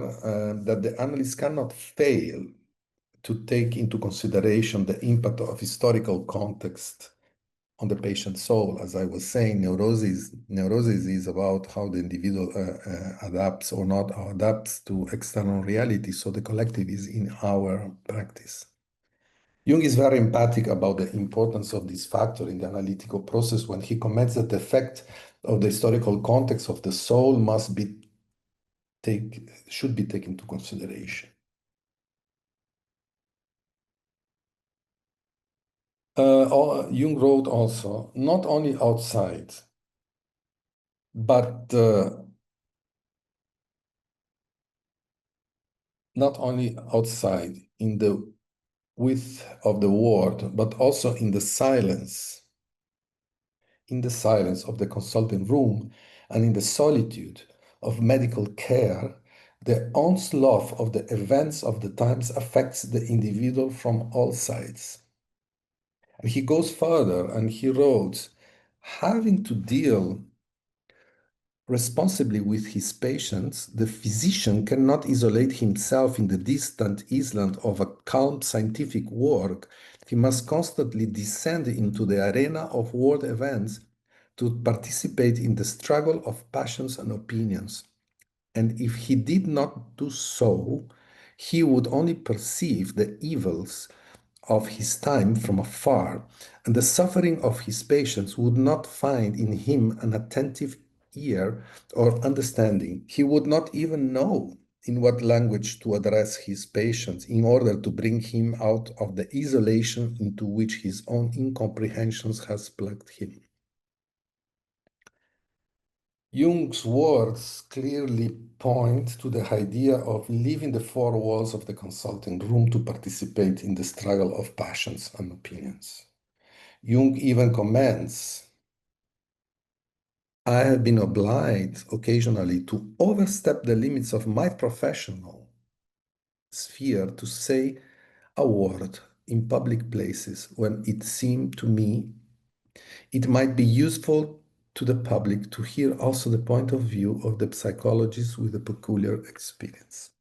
that the analyst cannot fail to take into consideration the impact of historical context on the patient's soul. As I was saying, neurosis is about how the individual adapts or not adapts to external reality. So the collective is in our practice. Jung is very emphatic about the importance of this factor in the analytical process when he comments that the effect of the historical context of the soul should be taken into consideration. Jung wrote also, not only outside, but not only outside in the width of the world, but also in the silence of the consulting room and in the solitude of medical care, the onslaught of the events of the times affects the individual from all sides. And he goes further and he wrote, having to deal responsibly with his patients, the physician cannot isolate himself in the distant island of a calm scientific work. He must constantly descend into the arena of world events to participate in the struggle of passions and opinions. And if he did not do so, He would only perceive the evils of his time from afar, and the suffering of his patients would not find in him an attentive ear or understanding. He would not even know in what language to address his patients in order to bring him out of the isolation into which his own incomprehensions has plugged him. Jung's words clearly point to the idea of leaving the four walls of the consulting room to participate in the struggle of passions and opinions. Jung even comments, I have been obliged occasionally to overstep the limits of my professional sphere to say a word in public places when it seemed to me it might be useful to the public to hear also the point of view of the psychologist with a peculiar experience.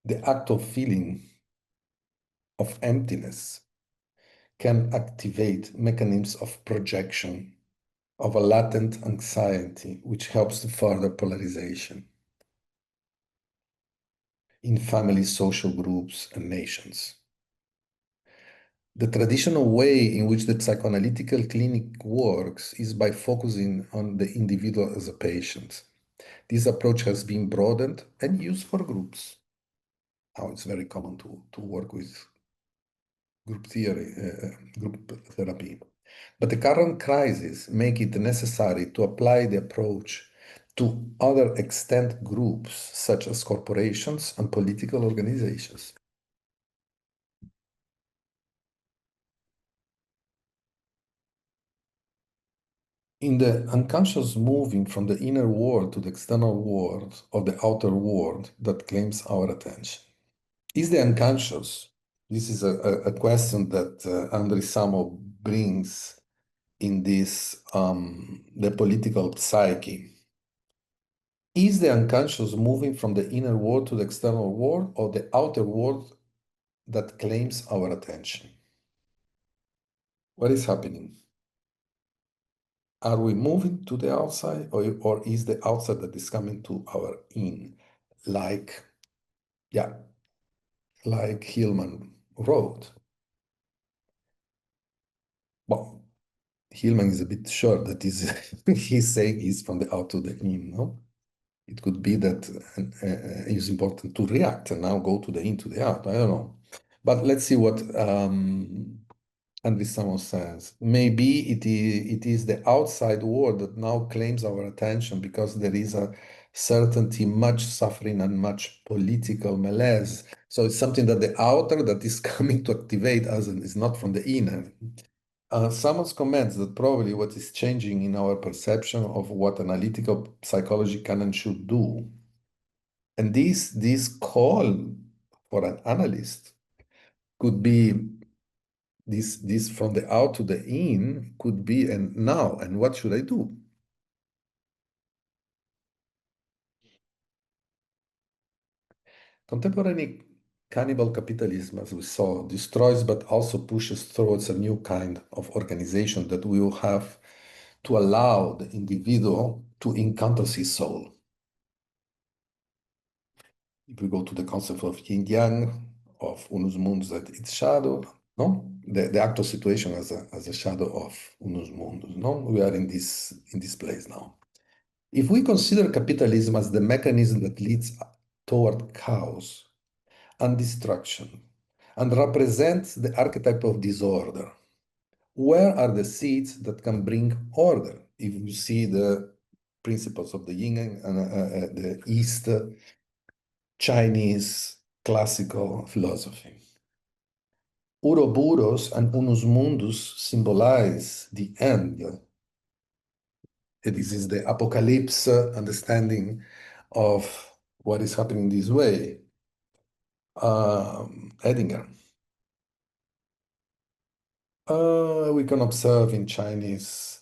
The act of feeling of emptiness can activate mechanisms of projection of a latent anxiety, which helps to further polarization in families, social groups, and nations. The traditional way in which the psychoanalytical clinic works is by focusing on the individual as a patient. This approach has been broadened and used for groups. Now it's very common to work with group theory, group therapy. But the current crisis make it necessary to apply the approach to other extant groups, such as corporations and political organizations. In the unconscious moving from the inner world to the external world or the outer world that claims our attention. Is the unconscious? This is a question that Andrei Samo brings in this, the political psyche. Is the unconscious moving from the inner world to the external world or the outer world that claims our attention? What is happening? Are we moving to the outside or is the outside that is coming to our in? Like, yeah, like Hillman wrote. Well, Hillman is a bit sure that he's saying he's from the out to the in, no? It could be that it's important to react and now go to the in to the out. I don't know. But let's see what Andrew Samos says. Maybe it is the outside world that now claims our attention because there is a certainty, much suffering, and much political malaise. So it's something that the outer that is coming to activate us and is not from the inner. Samos comments that probably what is changing in our perception of what analytical psychology can and should do. And this call for an analyst could be this from the out to the in could be and now and what should I do? Contemporary cannibal capitalism, as we saw, destroys but also pushes towards a new kind of organization that will have to allow the individual to encounter his soul. If we go to the concept of yin yang, of unus mundus at its shadow, no, the actual situation as a shadow of unus mundus, no, we are in this place now. If we consider capitalism as the mechanism that leads toward chaos and destruction and represents the archetype of disorder, where are the seeds that can bring order? If you see the principles of the yin and the East Chinese classical philosophy. Uroboros and unus mundus symbolize the end. This is the apocalypse understanding of what is happening this way. Edinger. We can observe in Chinese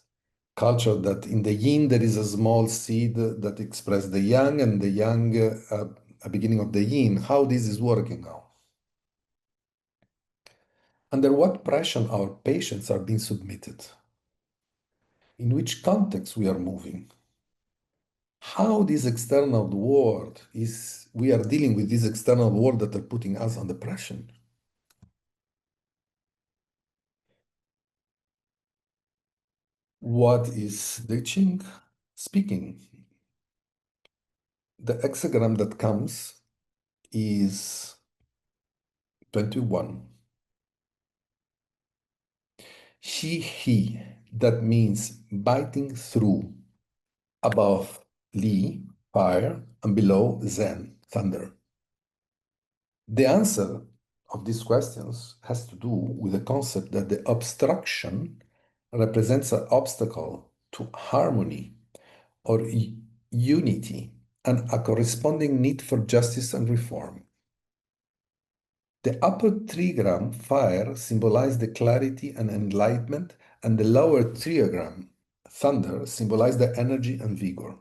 culture that in the yin there is a small seed that expresses the yang and the yang a beginning of the yin. How this is working now? Under what pressure our patients are being submitted? In which context we are moving? how this external world is, we are dealing with this external world that are putting us under pressure. What is the Ching speaking? The hexagram that comes is 21. He, that means biting through, above Li, fire, and below Zen, thunder. The answer of these questions has to do with the concept that the obstruction represents an obstacle to harmony or unity and a corresponding need for justice and reform. The upper trigram, fire, symbolizes the clarity and enlightenment, and the lower trigram, thunder, symbolizes the energy and vigor.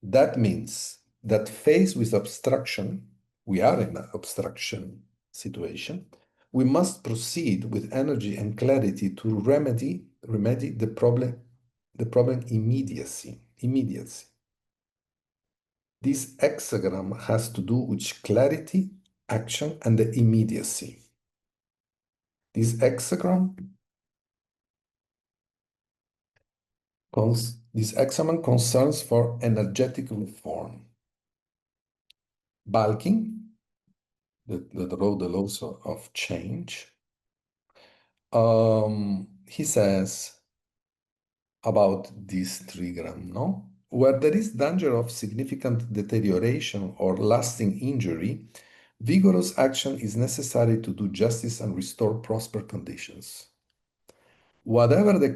That means that faced with obstruction, we are in an obstruction situation, we must proceed with energy and clarity to remedy the problem immediacy. This hexagram has to do with clarity, action, and the immediacy. This hexagram concerns for energetic reform. Balking, the road also of change. He says about this trigram, no? Where there is danger of significant deterioration or lasting injury, vigorous action is necessary to do justice and restore prosper conditions. Whatever the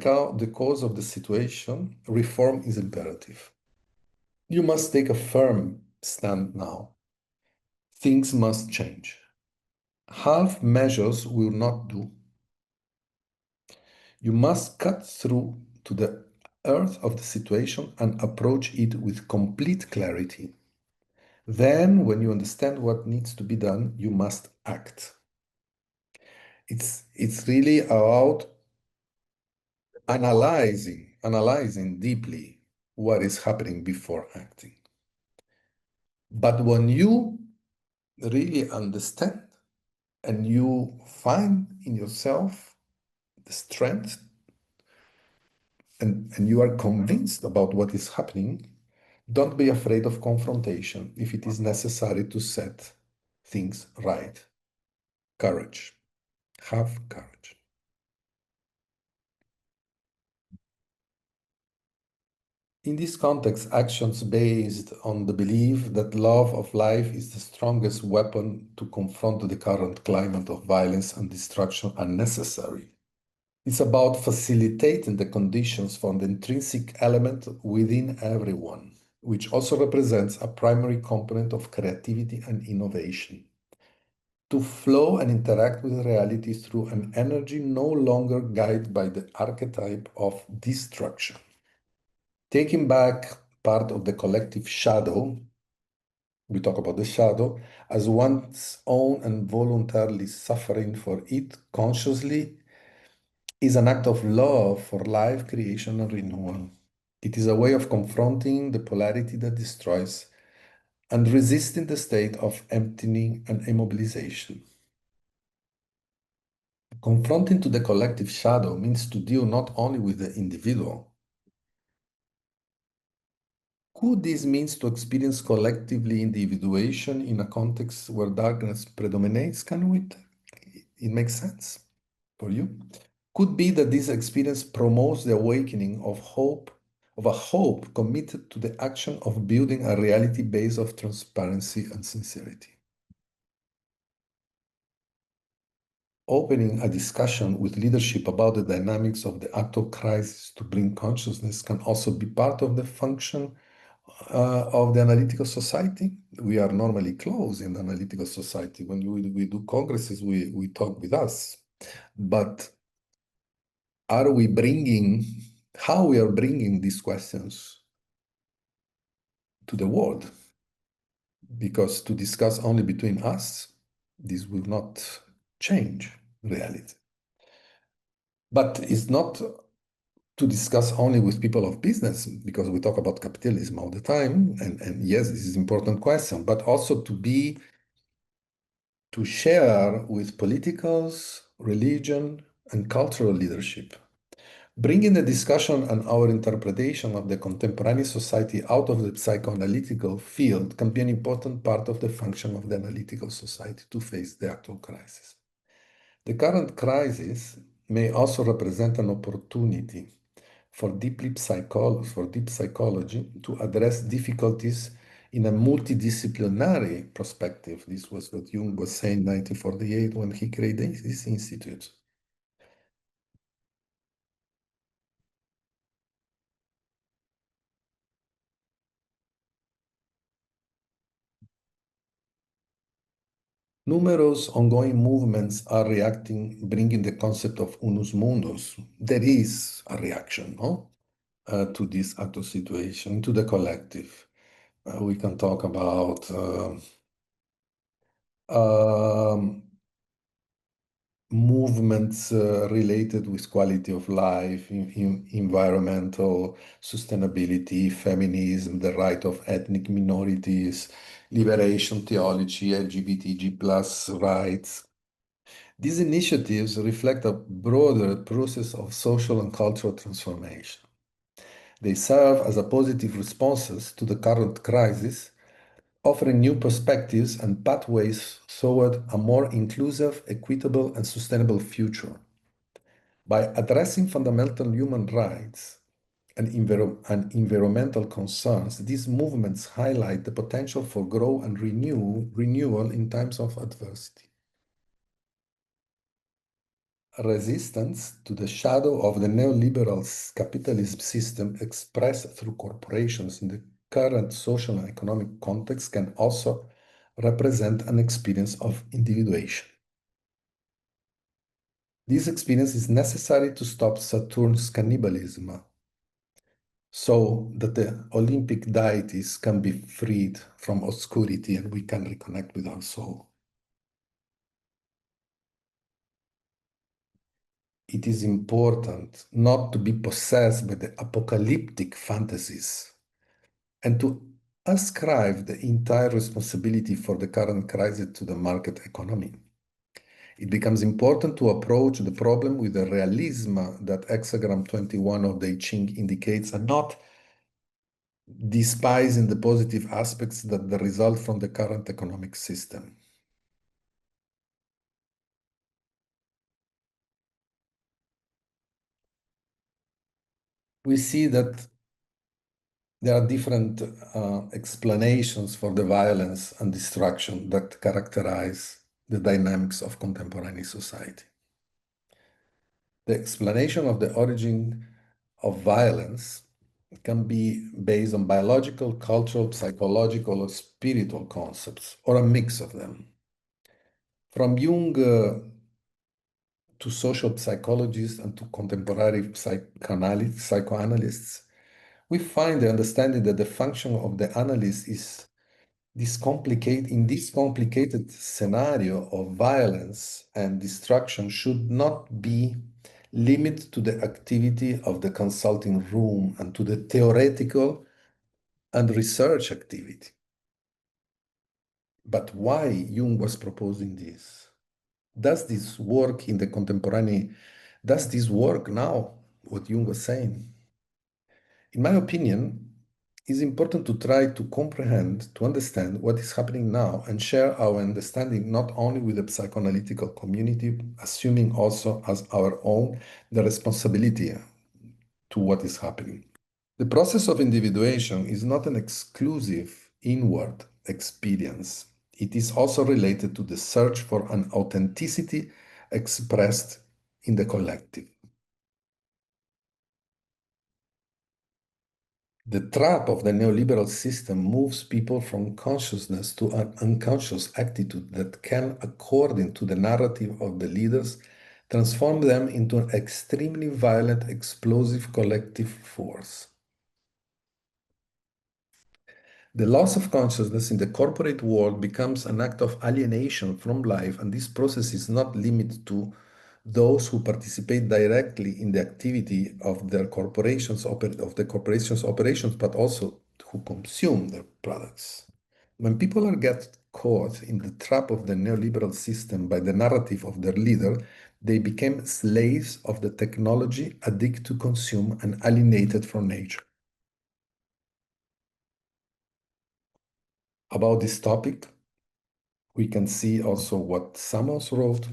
cause of the situation, reform is imperative. You must take a firm stand now. Things must change. Half measures will not do. You must cut through to the earth of the situation and approach it with complete clarity. Then, when you understand what needs to be done, you must act. It's really about analyzing deeply what is happening before acting. But when you really understand and you find in yourself the strength and you are convinced about what is happening, don't be afraid of confrontation if it is necessary to set things right. Courage. Have courage. In this context, actions based on the belief that love of life is the strongest weapon to confront the current climate of violence and destruction are necessary. It's about facilitating the conditions for the intrinsic element within everyone, which also represents a primary component of creativity and innovation. To flow and interact with reality through an energy no longer guided by the archetype of destruction. Taking back part of the collective shadow, we talk about the shadow, as one's own and voluntarily suffering for it consciously is an act of love for life, creation, and renewal. It is a way of confronting the polarity that destroys and resisting the state of emptying and immobilization. Confronting to the collective shadow means to deal not only with the individual. Could this means to experience collectively individuation in a context where darkness predominates? It makes sense for you? Could be that this experience promotes the awakening of a hope committed to the action of building a reality based of transparency and sincerity. Opening a discussion with leadership about the dynamics of the actual crisis to bring consciousness can also be part of the function of the analytical society. We are normally closed in the analytical society. When we do congresses, we talk with us. But how we are bringing these questions to the world? Because to discuss only between us, this will not change reality. But it's not to discuss only with people of business, because we talk about capitalism all the time, and yes, this is an important question, but also to share with politicals, religion, and cultural leadership. Bringing the discussion and our interpretation of the contemporary society out of the psychoanalytical field can be an important part of the function of the analytical society to face the actual crisis. The current crisis may also represent an opportunity for deep psychology to address difficulties in a multidisciplinary perspective. This was what Jung was saying in 1948 when he created this institute. Numerous ongoing movements are reacting, bringing the concept of unus mundus. There is a reaction, no? To this actual situation, to the collective. We can talk about movements related with quality of life, environmental sustainability, feminism, the right of ethnic minorities, liberation theology, LGBTG plus rights. These initiatives reflect a broader process of social and cultural transformation. They serve as a positive responses to the current crisis, offering new perspectives and pathways toward a more inclusive, equitable, and sustainable future. By addressing fundamental human rights and environmental concerns, these movements highlight the potential for growth and renewal in times of adversity. Resistance to the shadow of the neoliberal capitalist system expressed through corporations in the current social and economic context can also represent an experience of individuation. This experience is necessary to stop Saturn's cannibalism, so that the Olympic deities can be freed from obscurity and we can reconnect with our soul. It is important not to be possessed by the apocalyptic fantasies and to ascribe the entire responsibility for the current crisis to the market economy. It becomes important to approach the problem with the realism that hexagram 21 of the I Ching indicates, and not despising the positive aspects that result from the current economic system. We see that there are different explanations for the violence and destruction that characterize the dynamics of contemporary society. The explanation of the origin of violence can be based on biological, cultural, psychological, or spiritual concepts, or a mix of them. From Jung to social psychologists and to contemporary psychoanalysts, we find the understanding that the function of the analyst is in this complicated scenario of violence and destruction should not be limited to the activity of the consulting room and to the theoretical and research activity. But why Jung was proposing this? Does this work in the contemporary, does this work now, what Jung was saying? In my opinion, it's important to try to comprehend, to understand what is happening now and share our understanding not only with the psychoanalytical community, assuming also as our own the responsibility to what is happening. The process of individuation is not an exclusive inward experience. It is also related to the search for an authenticity expressed in the collective. The trap of the neoliberal system moves people from consciousness to an unconscious attitude that can, according to the narrative of the leaders, transform them into an extremely violent, explosive collective force. The loss of consciousness in the corporate world becomes an act of alienation from life, and this process is not limited to those who participate directly in the activity of their corporations, of the corporations' operations, but also who consume their products. When people are get caught in the trap of the neoliberal system by the narrative of their leader, they became slaves of the technology, addicted to consume and alienated from nature. About this topic, we can see also what Samos wrote.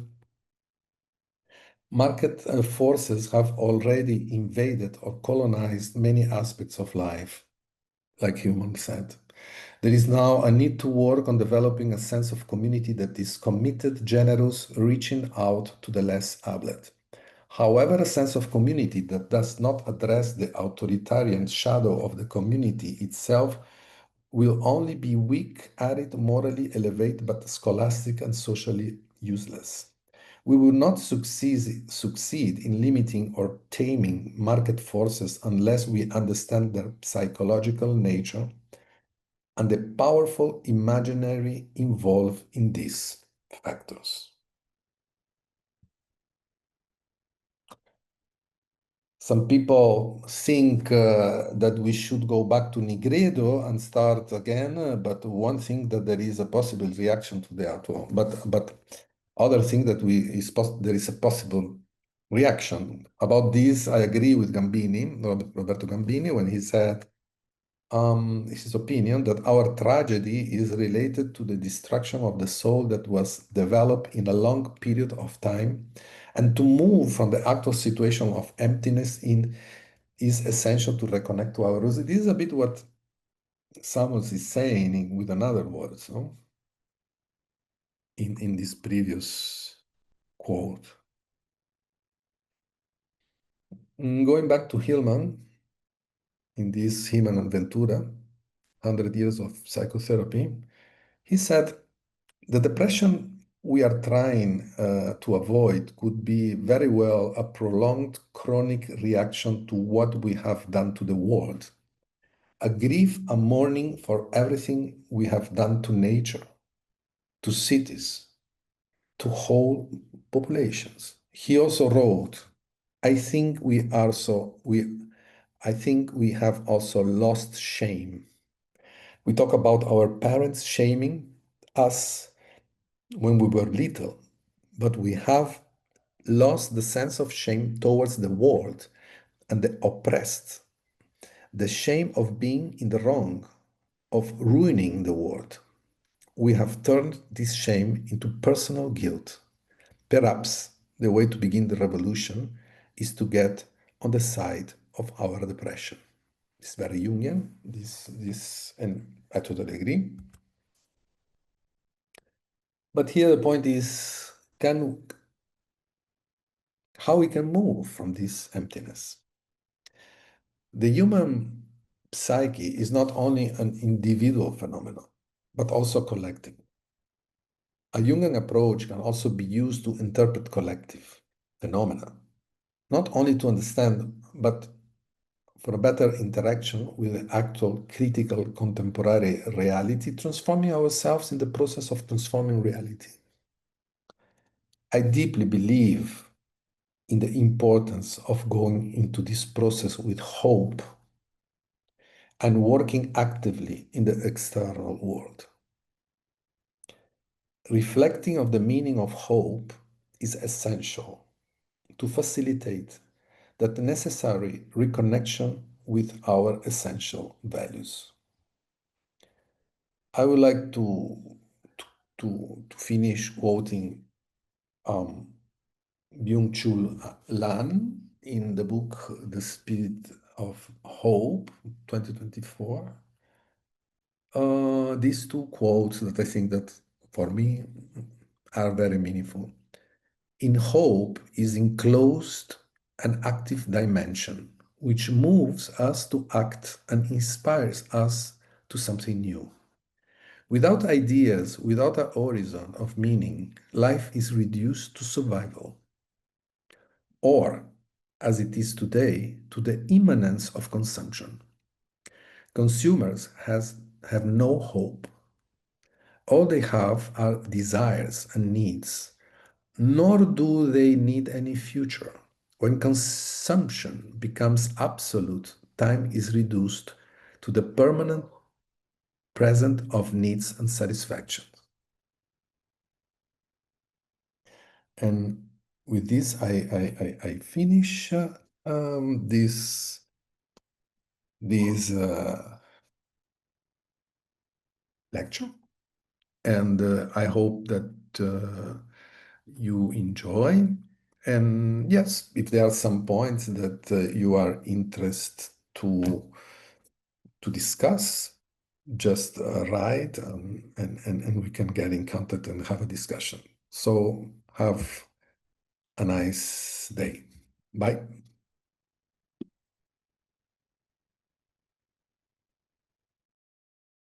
Market forces have already invaded or colonized many aspects of life, like Human said. There is now a need to work on developing a sense of community that is committed, generous, reaching out to the less able. However, a sense of community that does not address the authoritarian shadow of the community itself will only be weak, arid, morally elevated, but scholastic and socially useless. We will not succeed in limiting or taming market forces unless we understand their psychological nature and the powerful imaginary involved in these factors. Some people think that we should go back to Nigredo and start again, but one thing that there is a possible reaction to the outlaw, but other thing that there is a possible reaction. About this, I agree with Gambini, Roberto Gambini, when he said his opinion that our tragedy is related to the destruction of the soul that was developed in a long period of time, and to move from the actual situation of emptiness is essential to reconnect to our roots. This is a bit what Samuels is saying with another words, no? In this previous quote. Going back to Hillman, in this Hillman and Ventura, 100 Years of Psychotherapy, he said, the depression we are trying to avoid could be very well a prolonged chronic reaction to what we have done to the world, a grief, a mourning for everything we have done to nature, to cities, to whole populations. He also wrote, I think we have also lost shame. We talk about our parents shaming us when we were little, but we have lost the sense of shame towards the world and the oppressed, the shame of being in the wrong, of ruining the world. We have turned this shame into personal guilt. Perhaps the way to begin the revolution is to get on the side of our depression. It's very Jungian, and I totally agree. But here the point is, how we can move from this emptiness. The human psyche is not only an individual phenomenon, but also collective. A Jungian approach can also be used to interpret collective phenomena, not only to understand, but for a better interaction with the actual critical contemporary reality, transforming ourselves in the process of transforming reality. I deeply believe in the importance of going into this process with hope and working actively in the external world. Reflecting on the meaning of hope is essential to facilitate that necessary reconnection with our essential values. I would like to finish quoting Byung-Chul Lan in the book The Spirit of Hope, 2024. These two quotes that I think that for me are very meaningful. In hope is enclosed an active dimension which moves us to act and inspires us to something new. Without ideas, without a horizon of meaning, life is reduced to survival. Or, as it is today, to the immanence of consumption. Consumers have no hope. All they have are desires and needs, nor do they need any future. When consumption becomes absolute, time is reduced to the permanent present of needs and satisfactions. And with this, I finish this lecture, and I hope that you enjoy. And yes, if there are some points that you are interested to discuss, just write, and we can get in contact and have a discussion. So have a nice day. Bye.